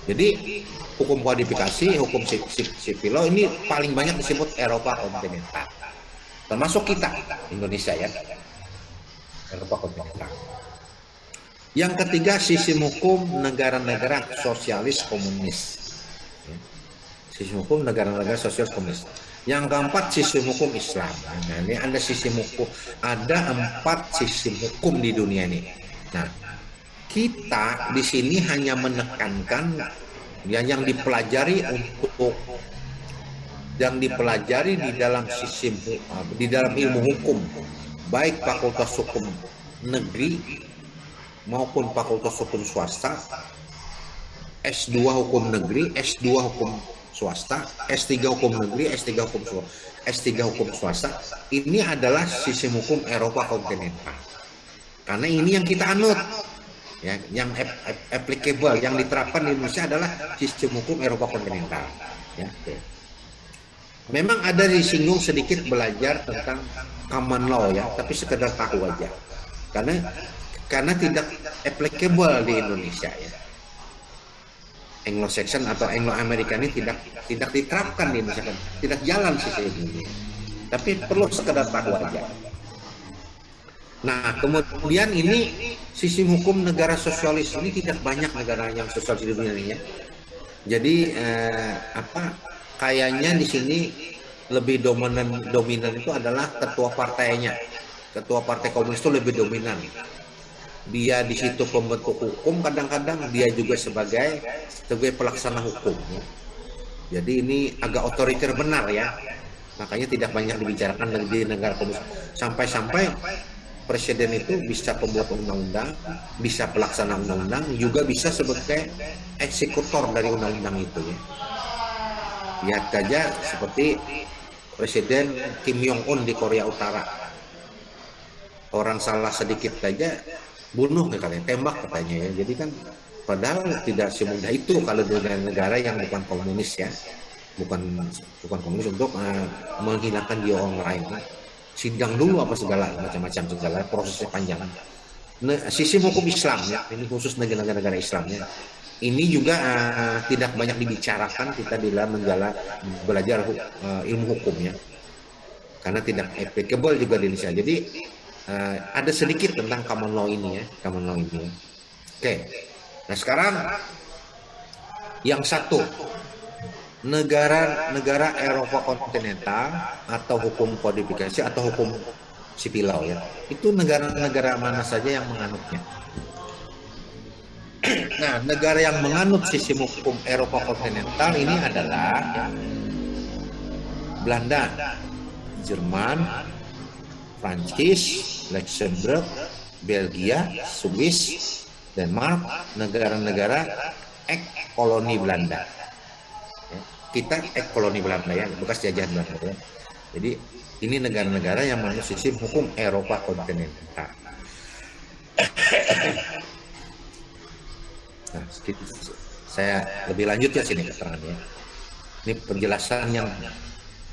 Speaker 1: Jadi hukum kodifikasi, hukum civil law ini paling banyak disebut Eropa kontinental. Termasuk kita, Indonesia ya. Eropa kontinental. Yang ketiga, sistem hukum negara-negara sosialis komunis. Sistem hukum negara-negara sosialis komunis. Yang keempat, sistem hukum Islam. Nah, ini ada sistem hukum, ada 4 sistem hukum di dunia ini. Nah, kita di sini hanya menekankan yang dipelajari untuk yang dipelajari di dalam sistem di dalam ilmu hukum, baik fakultas hukum negeri maupun fakultas hukum swasta, S2 hukum negeri, S2 hukum swasta, S3 hukum negeri, S3 hukum swasta, S3 hukum swasta. Ini adalah sistem hukum Eropa kontinental. Karena ini yang kita anut. Ya, yang applicable, yang diterapkan di Indonesia adalah sistem hukum Eropa kontinental. Ya, oke. Memang ada disinggung sedikit belajar tentang common law ya, tapi sekedar tahu aja. Karena tidak applicable di Indonesia ya. Anglo-Saxon atau Anglo-American ini tidak diterapkan di Indonesia, tidak jalan sistem ini. Tapi perlu sekedar tahu aja. Nah, kemudian ini sistem hukum negara sosialis ini tidak banyak negara yang sosialis di dunia ini ya. Jadi kayaknya di sini lebih dominan itu adalah ketua partainya. Ketua partai komunis itu lebih dominan. Dia di situ pembentuk hukum, kadang-kadang dia juga sebagai pelaksana hukum. Ya. Jadi ini agak otoriter benar ya. Makanya tidak banyak dibicarakan di negara komunis. Sampai-sampai presiden itu bisa pembuat undang-undang, bisa pelaksana undang-undang, juga bisa sebagai eksekutor dari undang-undang itu ya. Lihat saja seperti Presiden Kim Jong-un di Korea Utara. Orang salah sedikit saja bunuh katanya, tembak katanya ya. Jadi kan padahal tidak semudah itu kalau di negara yang bukan komunis ya. Bukan komunis untuk menghilangkan dia orang lain. Sidang dulu apa segala macam-macam segala prosesnya panjang. Nah, sistem hukum Islam ya, ini khusus negara-negara Islam ya. Ini juga tidak banyak dibicarakan kita di dalam belajar ilmu hukumnya, karena tidak applicable juga di Indonesia. Jadi ada sedikit tentang common law ini ya, common law ini. Oke, nah sekarang yang satu, negara Eropa kontinental atau hukum kodifikasi atau hukum sipil law ya, itu negara-negara mana saja yang menganutnya. Nah, negara yang menganut sistem hukum Eropa kontinental ini adalah ya, Belanda, Jerman, Prancis, Luxembourg, Belgia, Swiss, Denmark, negara-negara koloni Belanda. Ya, kita koloni Belanda ya, bekas jajahan Belanda ya. Jadi ini negara-negara yang menganut sistem hukum Eropa kontinental. Nah, saya lebih lanjut ya sini keterangannya. Ini penjelasan yang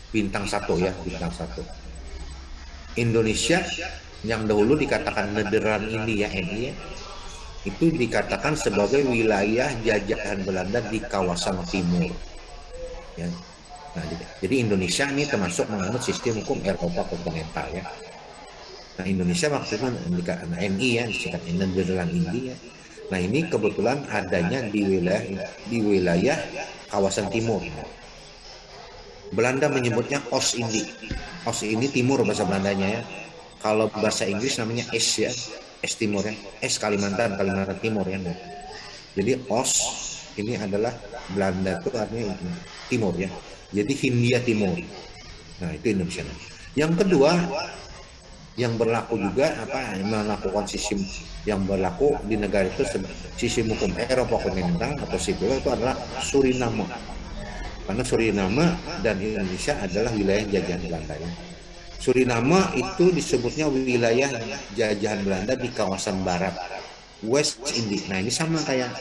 Speaker 1: bintang 1 ya, bintang 1. Indonesia yang dahulu dikatakan Nederland India ya, itu dikatakan sebagai wilayah jajahan Belanda di kawasan timur. Ya. Nah, jadi Indonesia ini termasuk menganut sistem hukum Eropa kontinental ya. Nah, Indonesia maksudnya NI ya, disingkat Nederland India. Nah, ini kebetulan adanya di wilayah kawasan timur. Belanda menyebutnya Oost-Indie. Oost-Indie timur bahasa Belandanya ya. Kalau bahasa Inggris namanya Es ya, Es Timur ya, Es Kalimantan Timur ya. Jadi OS ini adalah Belanda itu artinya timur ya. Jadi Hindia Timur. Nah, itu Indonesia. Yang kedua, yang berlaku juga melakukan sistem yang berlaku di negara itu sistem hukum Eropa kontinental atau sipil itu adalah Suriname. Karena Suriname dan Indonesia adalah wilayah jajahan Belanda ya. Suriname itu disebutnya wilayah jajahan Belanda di kawasan barat West Indies. Nah, ini sama kayak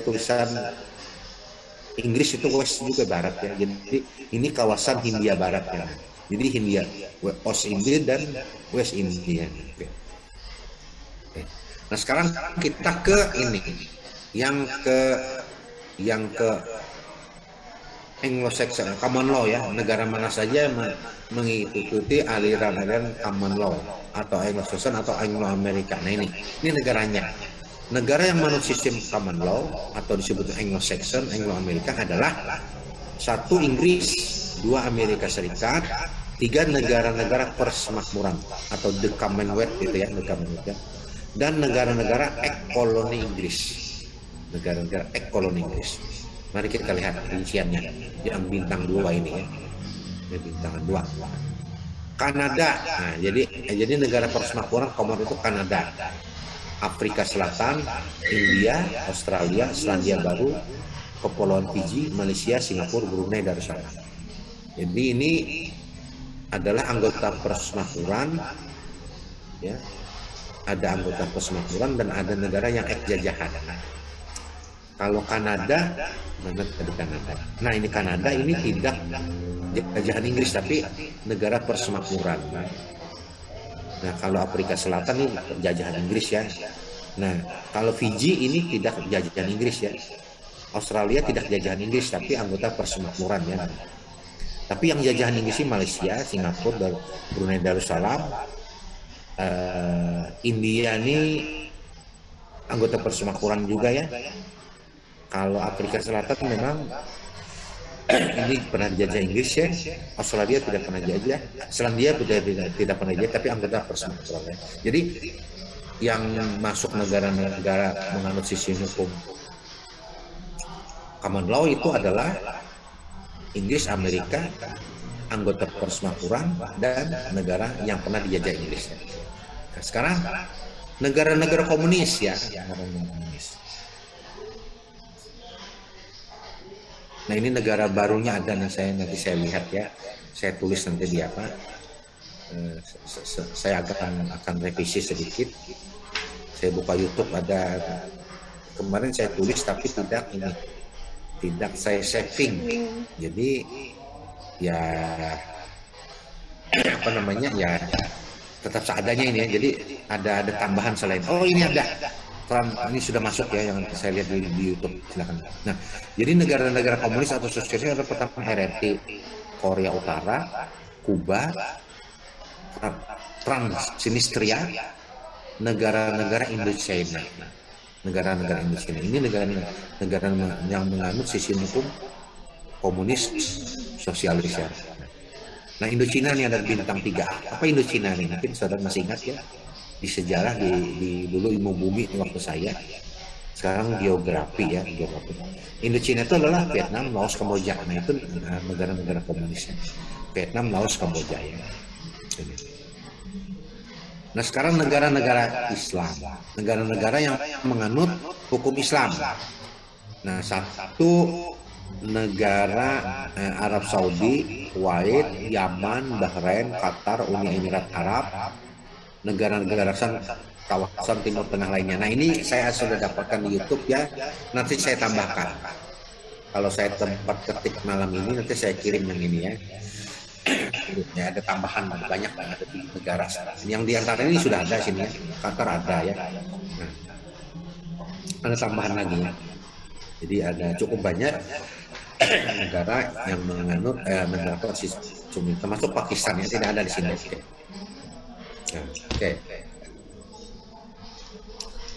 Speaker 1: tulisan Inggris itu West juga barat ya. Jadi ini kawasan Hindia Barat ya. Jadi Hindia, West India dan West India. Oke. Nah sekarang kita ke ini, yang ke Anglo-Saxon Common Law ya. Negara mana saja mengikuti aliran-aliran Common Law atau Anglo-Saxon atau Anglo-Amerika. Nah ini negaranya. Negara yang menurut sistem Common Law atau disebut Anglo-Saxon, Anglo-Amerika adalah 1 Inggris, 2 Amerika Serikat, 3 negara-negara persemakmuran atau the Commonwealth gitu ya, dan negara-negara ek-koloni Inggris, negara-negara ek-koloni Inggris. Mari kita lihat rinciannya yang bintang 2 ini ya, bintang 2. Kanada, nah, jadi negara persemakmuran Commonwealth itu Kanada, Afrika Selatan, India, Australia, Selandia Baru, Kepulauan Fiji, Malaysia, Singapura, Brunei Darussalam. Jadi ini adalah anggota persemakmuran, ya. Ada anggota persemakmuran dan ada negara yang ek-jajahan. Kalau Kanada, mana tadi Kanada? Nah ini Kanada ini tidak jajahan Inggris tapi negara persemakmuran. Nah kalau Afrika Selatan ini jajahan Inggris ya. Nah kalau Fiji ini tidak jajahan Inggris ya. Australia tidak jajahan Inggris tapi anggota persemakmuran ya. Tapi yang jajahan Inggris ini Malaysia, Singapura, Brunei Darussalam, India ini anggota persemakmuran juga ya. Kalau Afrika Selatan memang ini pernah dijajah Inggris ya, Australia tidak pernah jajah, Selandia tidak pernah jajah, tapi anggota persemakmuran. Jadi yang masuk negara-negara menganut sistem hukum Common Law itu adalah Inggris, Amerika, anggota persemakmuran dan negara yang pernah dijajah Inggris. Nah, sekarang negara-negara komunis ya, negara-negara komunis. Nah ini negara barunya ada nanti saya lihat ya, saya tulis nanti di apa, saya akan revisi sedikit. Saya buka YouTube ada kemarin saya tulis tapi tidak saya saving, jadi ya apa namanya ya tetap seadanya ini ya. Jadi ada tambahan selain ini ada. Ini sudah masuk ya yang saya lihat di YouTube, silakan. Nah, jadi negara-negara komunis atau sosialis ada pertama RRT, Korea Utara, Kuba, Transnistria, negara-negara Indochina. Negara-negara Indochina ini negara yang menganut sistem hukum komunis sosialis ya. Nah, Indochina ini ada bintang 3. Apa Indochina ini? Mungkin saudara masih ingat ya. Di sejarah di dulu ilmu bumi waktu saya, sekarang geografi ya, geografi. Indochina itu adalah Vietnam, Laos, Kamboja. Nah itu negara-negara komunisnya, Vietnam, Laos, Kamboja ya. Nah sekarang negara-negara Islam, negara-negara yang menganut hukum Islam. Nah satu negara Arab Saudi, Kuwait, Yaman, Bahrain, Qatar, Uni Emirat Arab, negara-negara kawasan Timur Tengah lainnya. Nah ini saya sudah dapatkan di YouTube ya, nanti saya tambahkan. Kalau saya tempat ketik malam ini nanti saya kirim yang ini ya. Ya ada tambahan banyak banget di negara. Yang diantara ini sudah ada sini ya, Qatar ada ya. Nah, ada tambahan lagi ya. Jadi ada cukup banyak negara yang menganut negara sistem, termasuk Pakistan yang tidak ada di sini. Oke.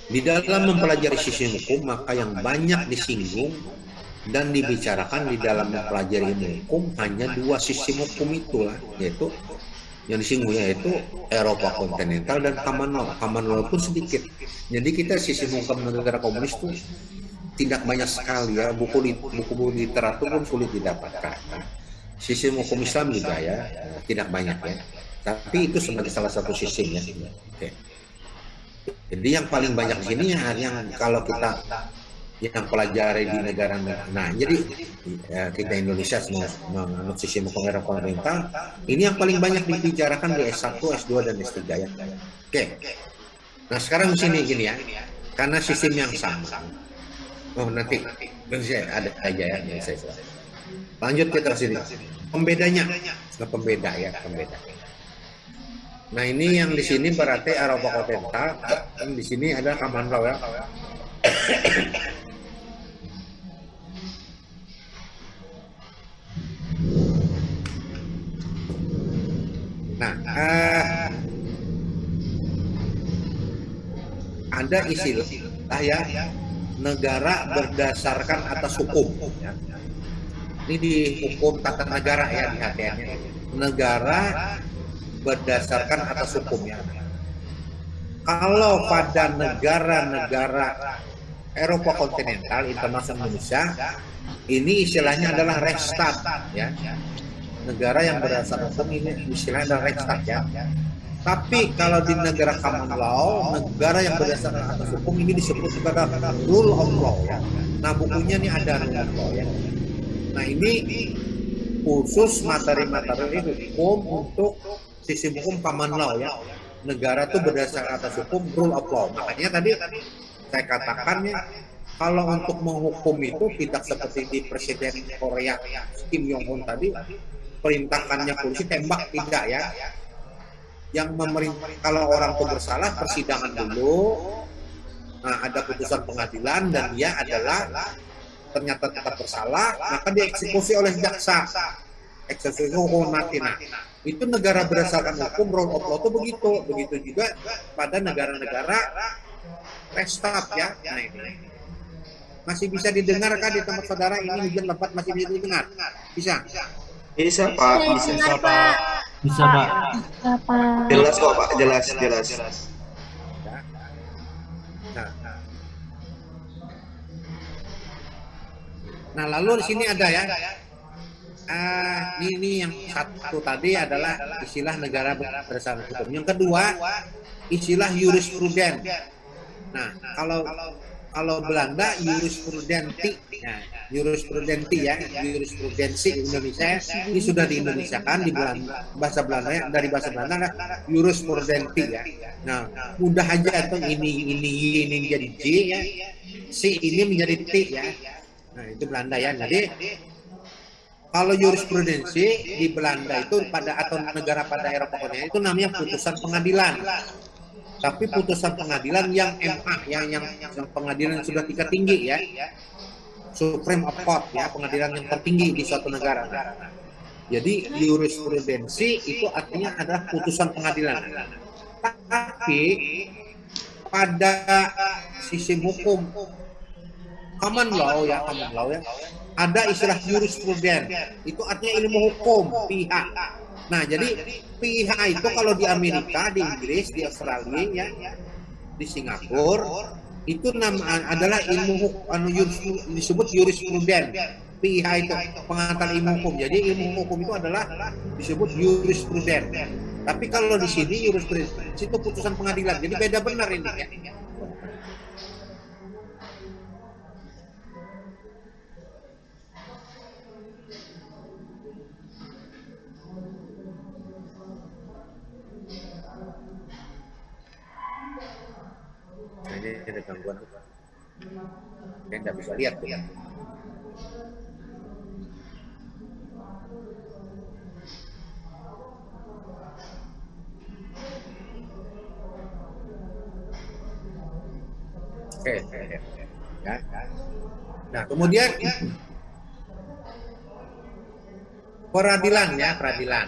Speaker 1: Di dalam mempelajari sistem hukum, maka yang banyak disinggung dan dibicarakan di dalam mempelajari ilmu hukum hanya 2 sistem hukum itulah, yaitu yang disinggung yaitu Eropa kontinental dan Common Law. Common Law pun sedikit. Jadi kita sistem hukum negara komunis itu tidak banyak sekali ya, buku literatur pun sulit didapatkan. Sistem hukum Islam juga ya tidak banyak ya, tapi itu sebagai salah satu sistemnya. Oke. Jadi yang paling banyak di sini yang kalau kita yang pelajari di negara, nah jadi ya, kita Indonesia semua menganut sistem hukum era pemerintah, ini yang paling banyak dibicarakan di S1, S2 dan S3 ya. Oke. Nah sekarang di sini gini ya, karena sistem yang sama. Oh nanti saya ada aja ya, saya lanjut kita sini. Pembedanya, nah, pembeda ya, pembeda. Nah ini yang di sini berarti Eropa kontinental, dan di sini ada common law ya. Nah, ada istilah ya, negara berdasarkan atas hukum. Ya. Ini di hukum tata negara ya di HTN-nya. Negara berdasarkan atas hukum ya. Kalau pada negara-negara Eropa kontinental, termasuk Indonesia, ini istilahnya adalah Rechtsstaat ya. Negara yang berdasarkan hukum ini istilahnya adalah Rechtsstaat ya. Tapi kalau di negara common law, negara yang berdasarkan atas hukum ini disebut sebagai rule of law ya. Nah bukunya ini ada rule of law ya. Nah ini khusus materi-materi hukum untuk sistem hukum common law ya. Negara itu berdasarkan atas hukum rule of law. Makanya tadi saya katakan ya, kalau untuk menghukum itu tidak seperti di Presiden Korea Kim Jong Un tadi, perintahkannya polisi tembak, tidak ya. Yang memerintah kalau orang itu bersalah persidangan dulu, nah ada putusan pengadilan dan dia adalah ternyata tetap bersalah, maka dieksekusi oleh jaksa, eksekusi hukuman mati. Nah itu negara berdasarkan hukum rule of law itu begitu juga pada negara-negara Rechtsstaat ya. Nah ini masih bisa didengarkan di tempat saudara ini hujan lebat, masih bisa didengar? Bisa?
Speaker 2: Bisa Pak,
Speaker 3: bisa Pak.
Speaker 4: Bisa Pak.
Speaker 2: Jelas kok Pak, jelas.
Speaker 1: Nah lalu di sini ada ya, ini yang satu tadi adalah istilah negara berdasarkan hukum. Yang kedua istilah jurisprudens. Nah kalau Belanda jurisprudensi, nah, jurisprudensi ya, jurisprudensi Indonesia ini sudah di Indonesia kan di Belanda, bahasa Belanda dari bahasa Belanda jurisprudensi ya. Nah mudah aja tuh ini jadi J ya, si ini menjadi T ya. Nah itu Belanda ya. Jadi kalau jurisprudensi di Belanda itu atau negara pada Eropa kontinental itu namanya putusan pengadilan. Tapi putusan pengadilan yang MA, yang pengadilan sudah tingkat tinggi ya, Supreme Court ya, pengadilan yang tertinggi di suatu negara. Jadi jurisprudensi itu artinya adalah putusan pengadilan. Tapi pada sistem hukum common law ya, ada istilah jurisprudens. Itu artinya ilmu hukum pihak. Nah, jadi pihak itu kalau di Amerika, di Inggris, di Australia, ya, di Singapura, itu adalah ilmu disebut jurisprudens. PIH itu pengantar ilmu hukum. Jadi ilmu hukum itu adalah disebut jurisprudens. Tapi kalau di sini jurisprudens itu putusan pengadilan. Jadi beda benar ini ya. Ini ada gangguan tuh. Saya nggak bisa lihat tuh ya. Oke. Ya. Nah, kemudian peradilan ya, peradilan.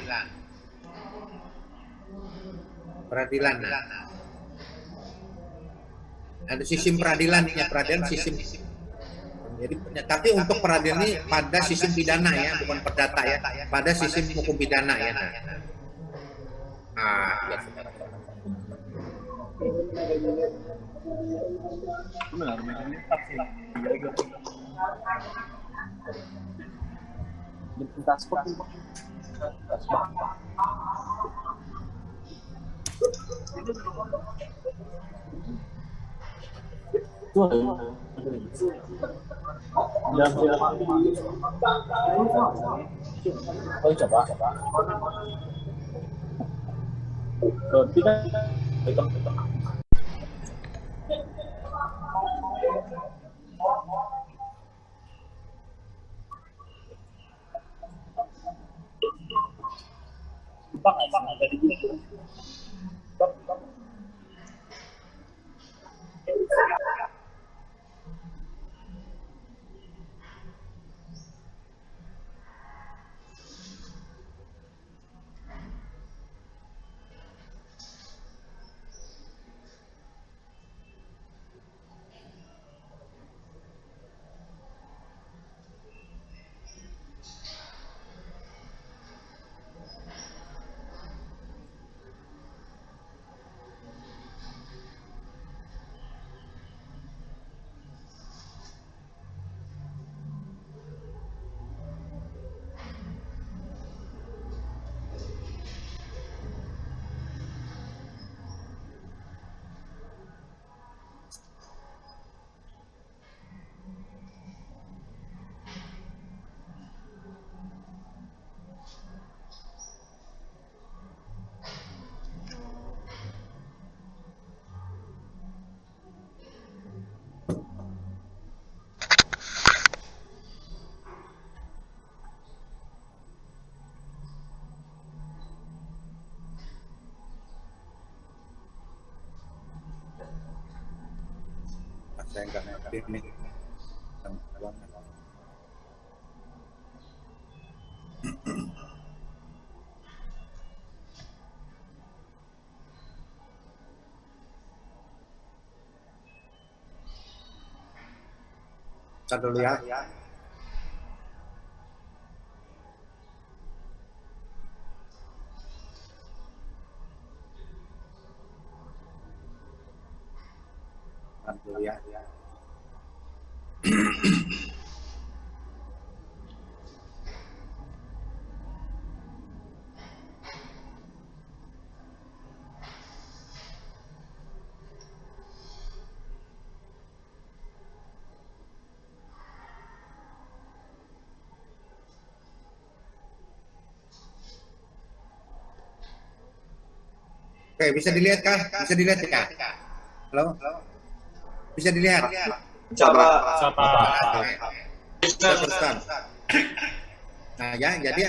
Speaker 1: Nah. Ada sistem peradilan ya, peradilan sistem. Jadi, tapi untuk peradilan ini pada sistem pidana ya, bukan perdata ya, pada sistem hukum pidana ya. Nah. Ya.
Speaker 3: Benar, mayoritas sih. Iya, identitas pun itu oh coba tidak
Speaker 1: saya nggak ngerti nih. Ntar dulu ya. Ntar dulu ya. Oke, bisa dilihat kah? Bisa dilihat ya? Halo? Bisa dilihat?
Speaker 2: Coba.
Speaker 1: Saya teruskan. Nah ya, jadi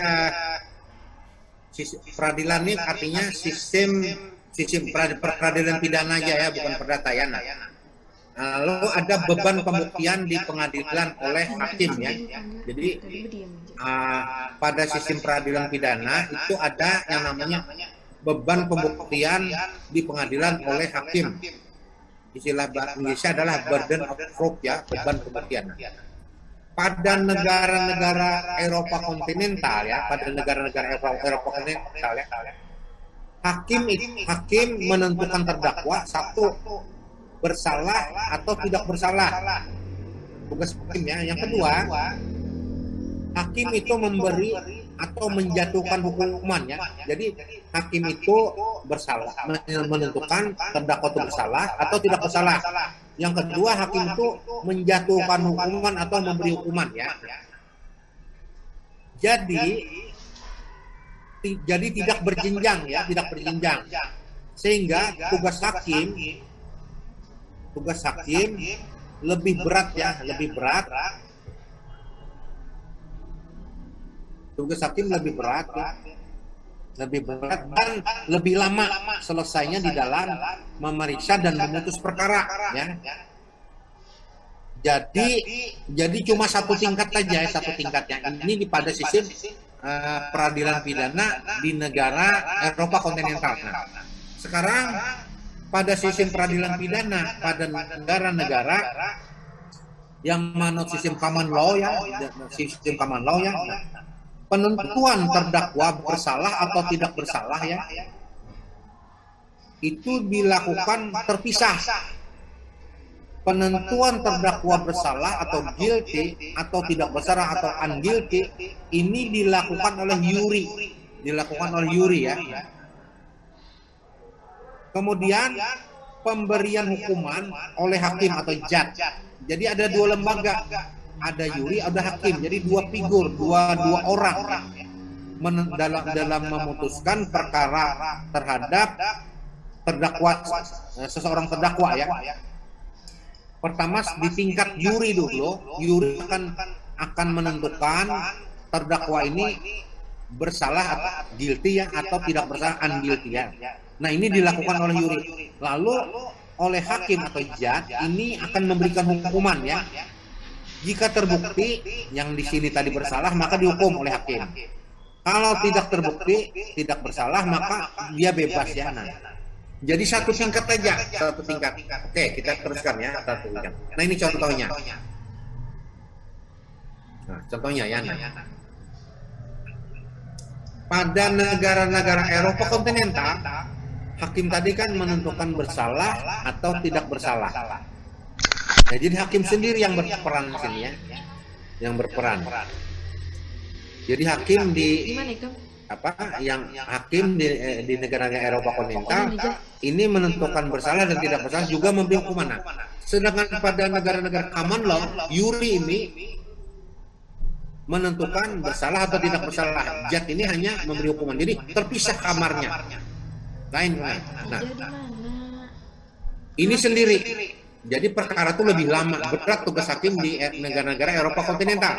Speaker 1: peradilan ini artinya sistem peradilan pidana aja ya, bukan perdata ya. Lalu ada beban pembuktian di pengadilan oleh hakim ya. Jadi pada sistem peradilan pidana itu ada yang namanya beban pembuktian di pengadilan oleh hakim. Istilah bahasa Indonesia adalah burden of proof ya, beban pembuktian. Pada negara-negara Eropa kontinental ya, pada negara-negara Eropa kontinental ya, hakim menentukan terdakwa satu bersalah atau tidak bersalah. Tugas hakim ya. Yang kedua, hakim itu memberi atau menjatuhkan hukuman ya. Jadi hakim itu bersalah, menentukan terdakwa itu bersalah atau tidak bersalah. Yang kedua, hakim itu menjatuhkan hukuman atau memberi hukuman ya. Jadi tidak berjenjang ya, tidak berjenjang. Sehingga tugas hakim lebih berat ya, lebih berat. Tugas hakim lebih berat dan lebih lama selesainya di dalam memeriksa dan memutus perkara ya. Jadi cuma satu tingkat saja, satu tingkatnya. Ini pada sistem peradilan pidana di negara Eropa kontinental. Nah, sekarang pada sistem peradilan pidana pada negara-negara yang manut sistem common law ya, penentuan terdakwa bersalah atau tidak bersalah ya, itu dilakukan terpisah penentuan terdakwa bersalah atau guilty atau tidak bersalah atau unguilty ini dilakukan oleh juri ya. Kemudian pemberian hukuman oleh hakim atau judge. Jadi ada dua lembaga, ada juri, ada hakim. Jadi dua figur, dua orang dalam memutuskan perkara terhadap terdakwa, seseorang terdakwa ya. Pertama di tingkat juri dulu, juri akan menentukan terdakwa ini bersalah atau guilty ya atau tidak bersalah unguilty ya. Nah ini dilakukan oleh juri. Lalu oleh hakim atau judge ini akan memberikan hukuman ya. Jika terbukti yang di sini tadi bersalah maka dihukum oleh hakim. Kalau tidak terbukti tidak bersalah maka dia bebas ya. Jadi satu tingkat aja, satu tingkat. Oke, kita teruskan ya, satu tingkat. Nah ini contohnya. Nah, contohnya ya. Pada negara-negara Eropa kontinental, hakim tadi kan menentukan bersalah atau tidak bersalah. Nah, jadi hakim sendiri yang berperan di sini ya, yang berperan. Jadi hakim di hakim di negara-negara Eropa kontinental ini menentukan bersalah dan tidak bersalah juga memberi hukuman. Sedangkan pada negara-negara common law, juri ini menentukan bersalah atau tidak bersalah. Judge ini hanya memberi hukuman. Jadi terpisah kamarnya. Lain. Nah, ini sendiri. Jadi perkara itu lebih lama, berat tugas hakim di negara-negara Eropa kontinental.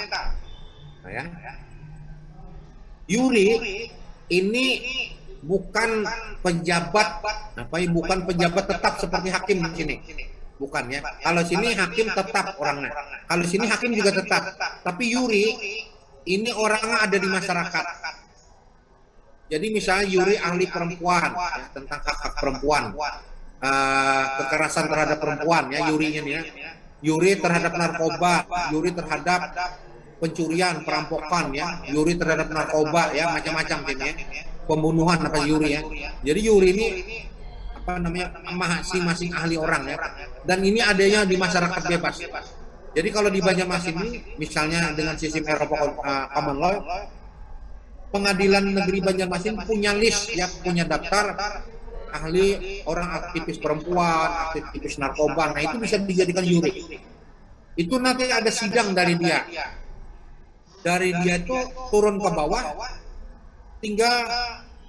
Speaker 1: Nah, ya. Juri ini bukan pejabat bukan pejabat tetap seperti hakim di sini. Bukan ya. Kalau sini hakim tetap orangnya. Kalau sini hakim juga tetap. Tapi juri ini orangnya ada di masyarakat. Jadi misalnya juri ahli perempuan ya, tentang hak-hak perempuan, kekerasan terhadap perempuan ya jurinya nih ya. Juri terhadap narkoba, juri terhadap pencurian, perampokan ya, juri terhadap narkoba ya, macam-macam ya. Pembunuhan apa juri ya. Jadi juri ini masing-masing ahli orang ya. Dan ini adanya di masyarakat bebas. Jadi kalau di Banjarmasin ini misalnya dengan sistem Eropa Common Law, pengadilan negeri Banjarmasin punya list ya, punya daftar ahli orang aktivis perempuan, aktivis narkoba. Nah, itu bisa dijadikan juri. Itu nanti ada sidang dari dia. Dari dia itu turun ke bawah, tinggal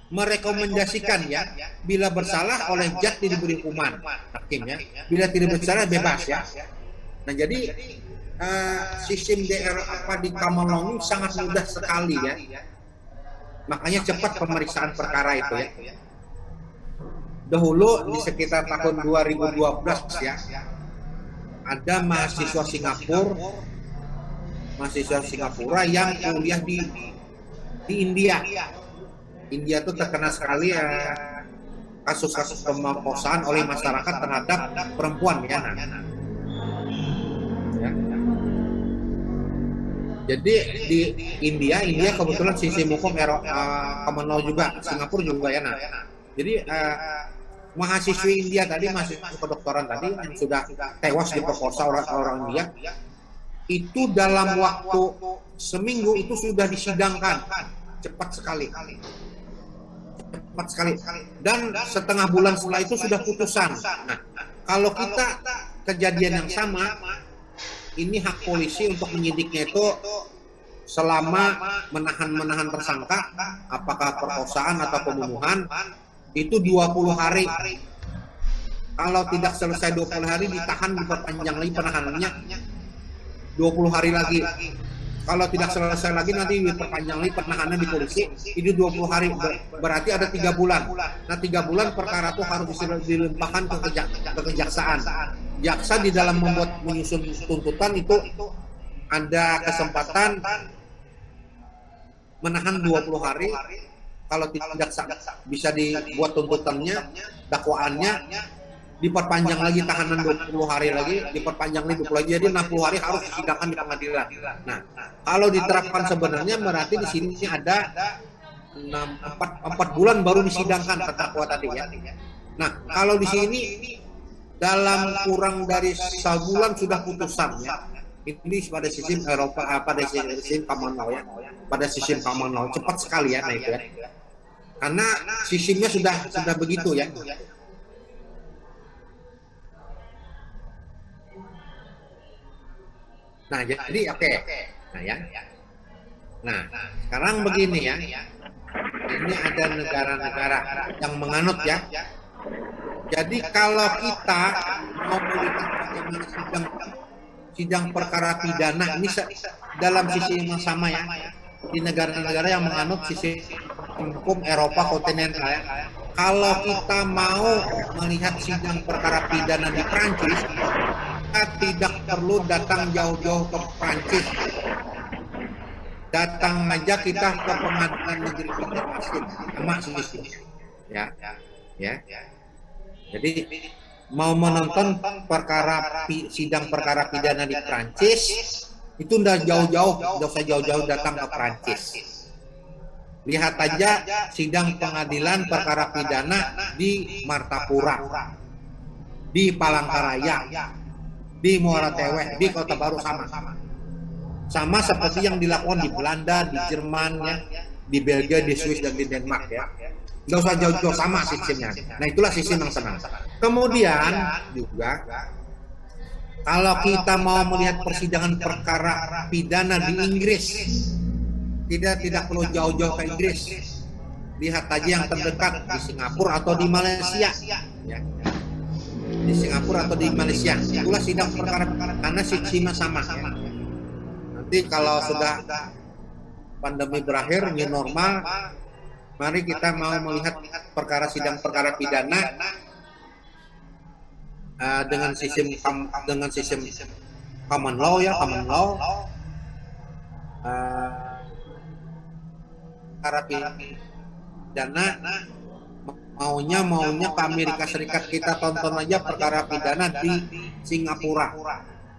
Speaker 1: merekomendasikan ya, bila bersalah oleh judge diberi hukuman hakim ya, bila tidak bersalah bebas ya. Nah jadi sistem di common law ini sangat mudah sekali ya, makanya cepat pemeriksaan perkara itu ya. Dahulu di sekitar tahun 2012 ya, ada mahasiswa Singapura yang kuliah di India. India itu terkenal sekali kasus-kasus pemerkosaan oleh masyarakat terhadap perempuan ya. Jadi di India kebetulan sistem hukum common law juga, Singapura juga ya. Jadi mahasiswi India tadi, mahasiswa kedokteran tadi yang sudah tewas diperkosa orang India, itu dalam waktu seminggu itu sudah disidangkan cepat sekali. Dan setengah bulan setelah itu sudah putusan. Nah, kalau kita kejadian yang sama, ini hak polisi untuk menyidiknya itu selama menahan tersangka, apakah perkosaan atau pembunuhan, itu 20 hari. Kalau tidak selesai 20 hari, ditahan, diperpanjang lagi penahanannya 20 hari lagi. Kalau tidak selesai lagi nanti diperpanjang lagi penahanan di polisi, itu 20 hari, berarti ada 3 bulan. Nah 3 bulan perkara itu harus dilimpahkan ke kejaksaan. Jaksa di dalam menyusun tuntutan itu ada kesempatan menahan 20 hari. Kalau tidak bisa dibuat tuntutannya, dakwaannya, diperpanjang lagi tahanan 20 hari lagi, diperpanjang lagi 20 hari, jadi 60 hari harus disidangkan di pengadilan. Nah, kalau diterapkan sebenarnya berarti di sini ada 4 bulan baru disidangkan terdakwa tadi ya. Nah, kalau di sini dalam kurang dari sebulan sudah putusan ya. Ini pada sistem Eropa, pada sistem common law ya, pada sistem common law cepat sekali ya naik ya, karena sistemnya sudah begitu ya. Nah jadi oke. Nah ya, nah sekarang begini ya, ini ada negara-negara yang menganut ya. Jadi kalau kita mau melihat bagaimana sidang perkara pidana ini dalam sisi yang sama ya, di negara-negara yang menganut sisi hukum Eropa kontinental ya. Kalau kita mau melihat sidang perkara pidana di Prancis, kita tidak perlu datang jauh-jauh ke Prancis. Datang aja kita ke pengadilan negeri Banjarmasin sama sistemnya. Ya. Jadi mau menonton sidang perkara pidana di Prancis itu udah jauh-jauh, nggak usah jauh-jauh datang ke Prancis. Lihat aja sidang pengadilan perkara pidana di Martapura, di Palangkaraya, di Muara Teweh, di Kota Baru sama seperti yang dilakukan di Belanda, di Jerman ya, di Belgia, di Swiss dan di Denmark ya. Nggak usah jauh-jauh sama sistemnya. Nah itulah sistem yang senang. Kemudian juga kalau kita mau melihat persidangan perkara pidana di Inggris, tidak perlu jauh-jauh ke Inggris. Lihat aja yang terdekat di Singapura atau di Malaysia. Ya. Di Singapura atau di Malaysia. Itulah sidang perkara karena sistemnya sama. Ya. Nanti kalau sudah pandemi berakhir, new normal, mari kita mau melihat sidang perkara pidana dengan sistem common law ya, perkara pidana maunya ke Amerika Serikat, kita tonton aja perkara pidana di Singapura.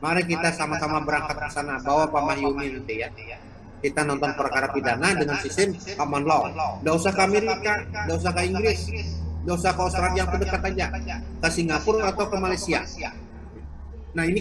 Speaker 1: Mari kita sama-sama berangkat ke sana, bawa Pak Mahyumi nanti ya. Kita nonton perkara pidana dengan sistem common law. Nggak usah ke Amerika, nggak usah ke Inggris, nggak usah ke Australia yang terdekat aja, ke Singapura atau ke Malaysia. Nah ini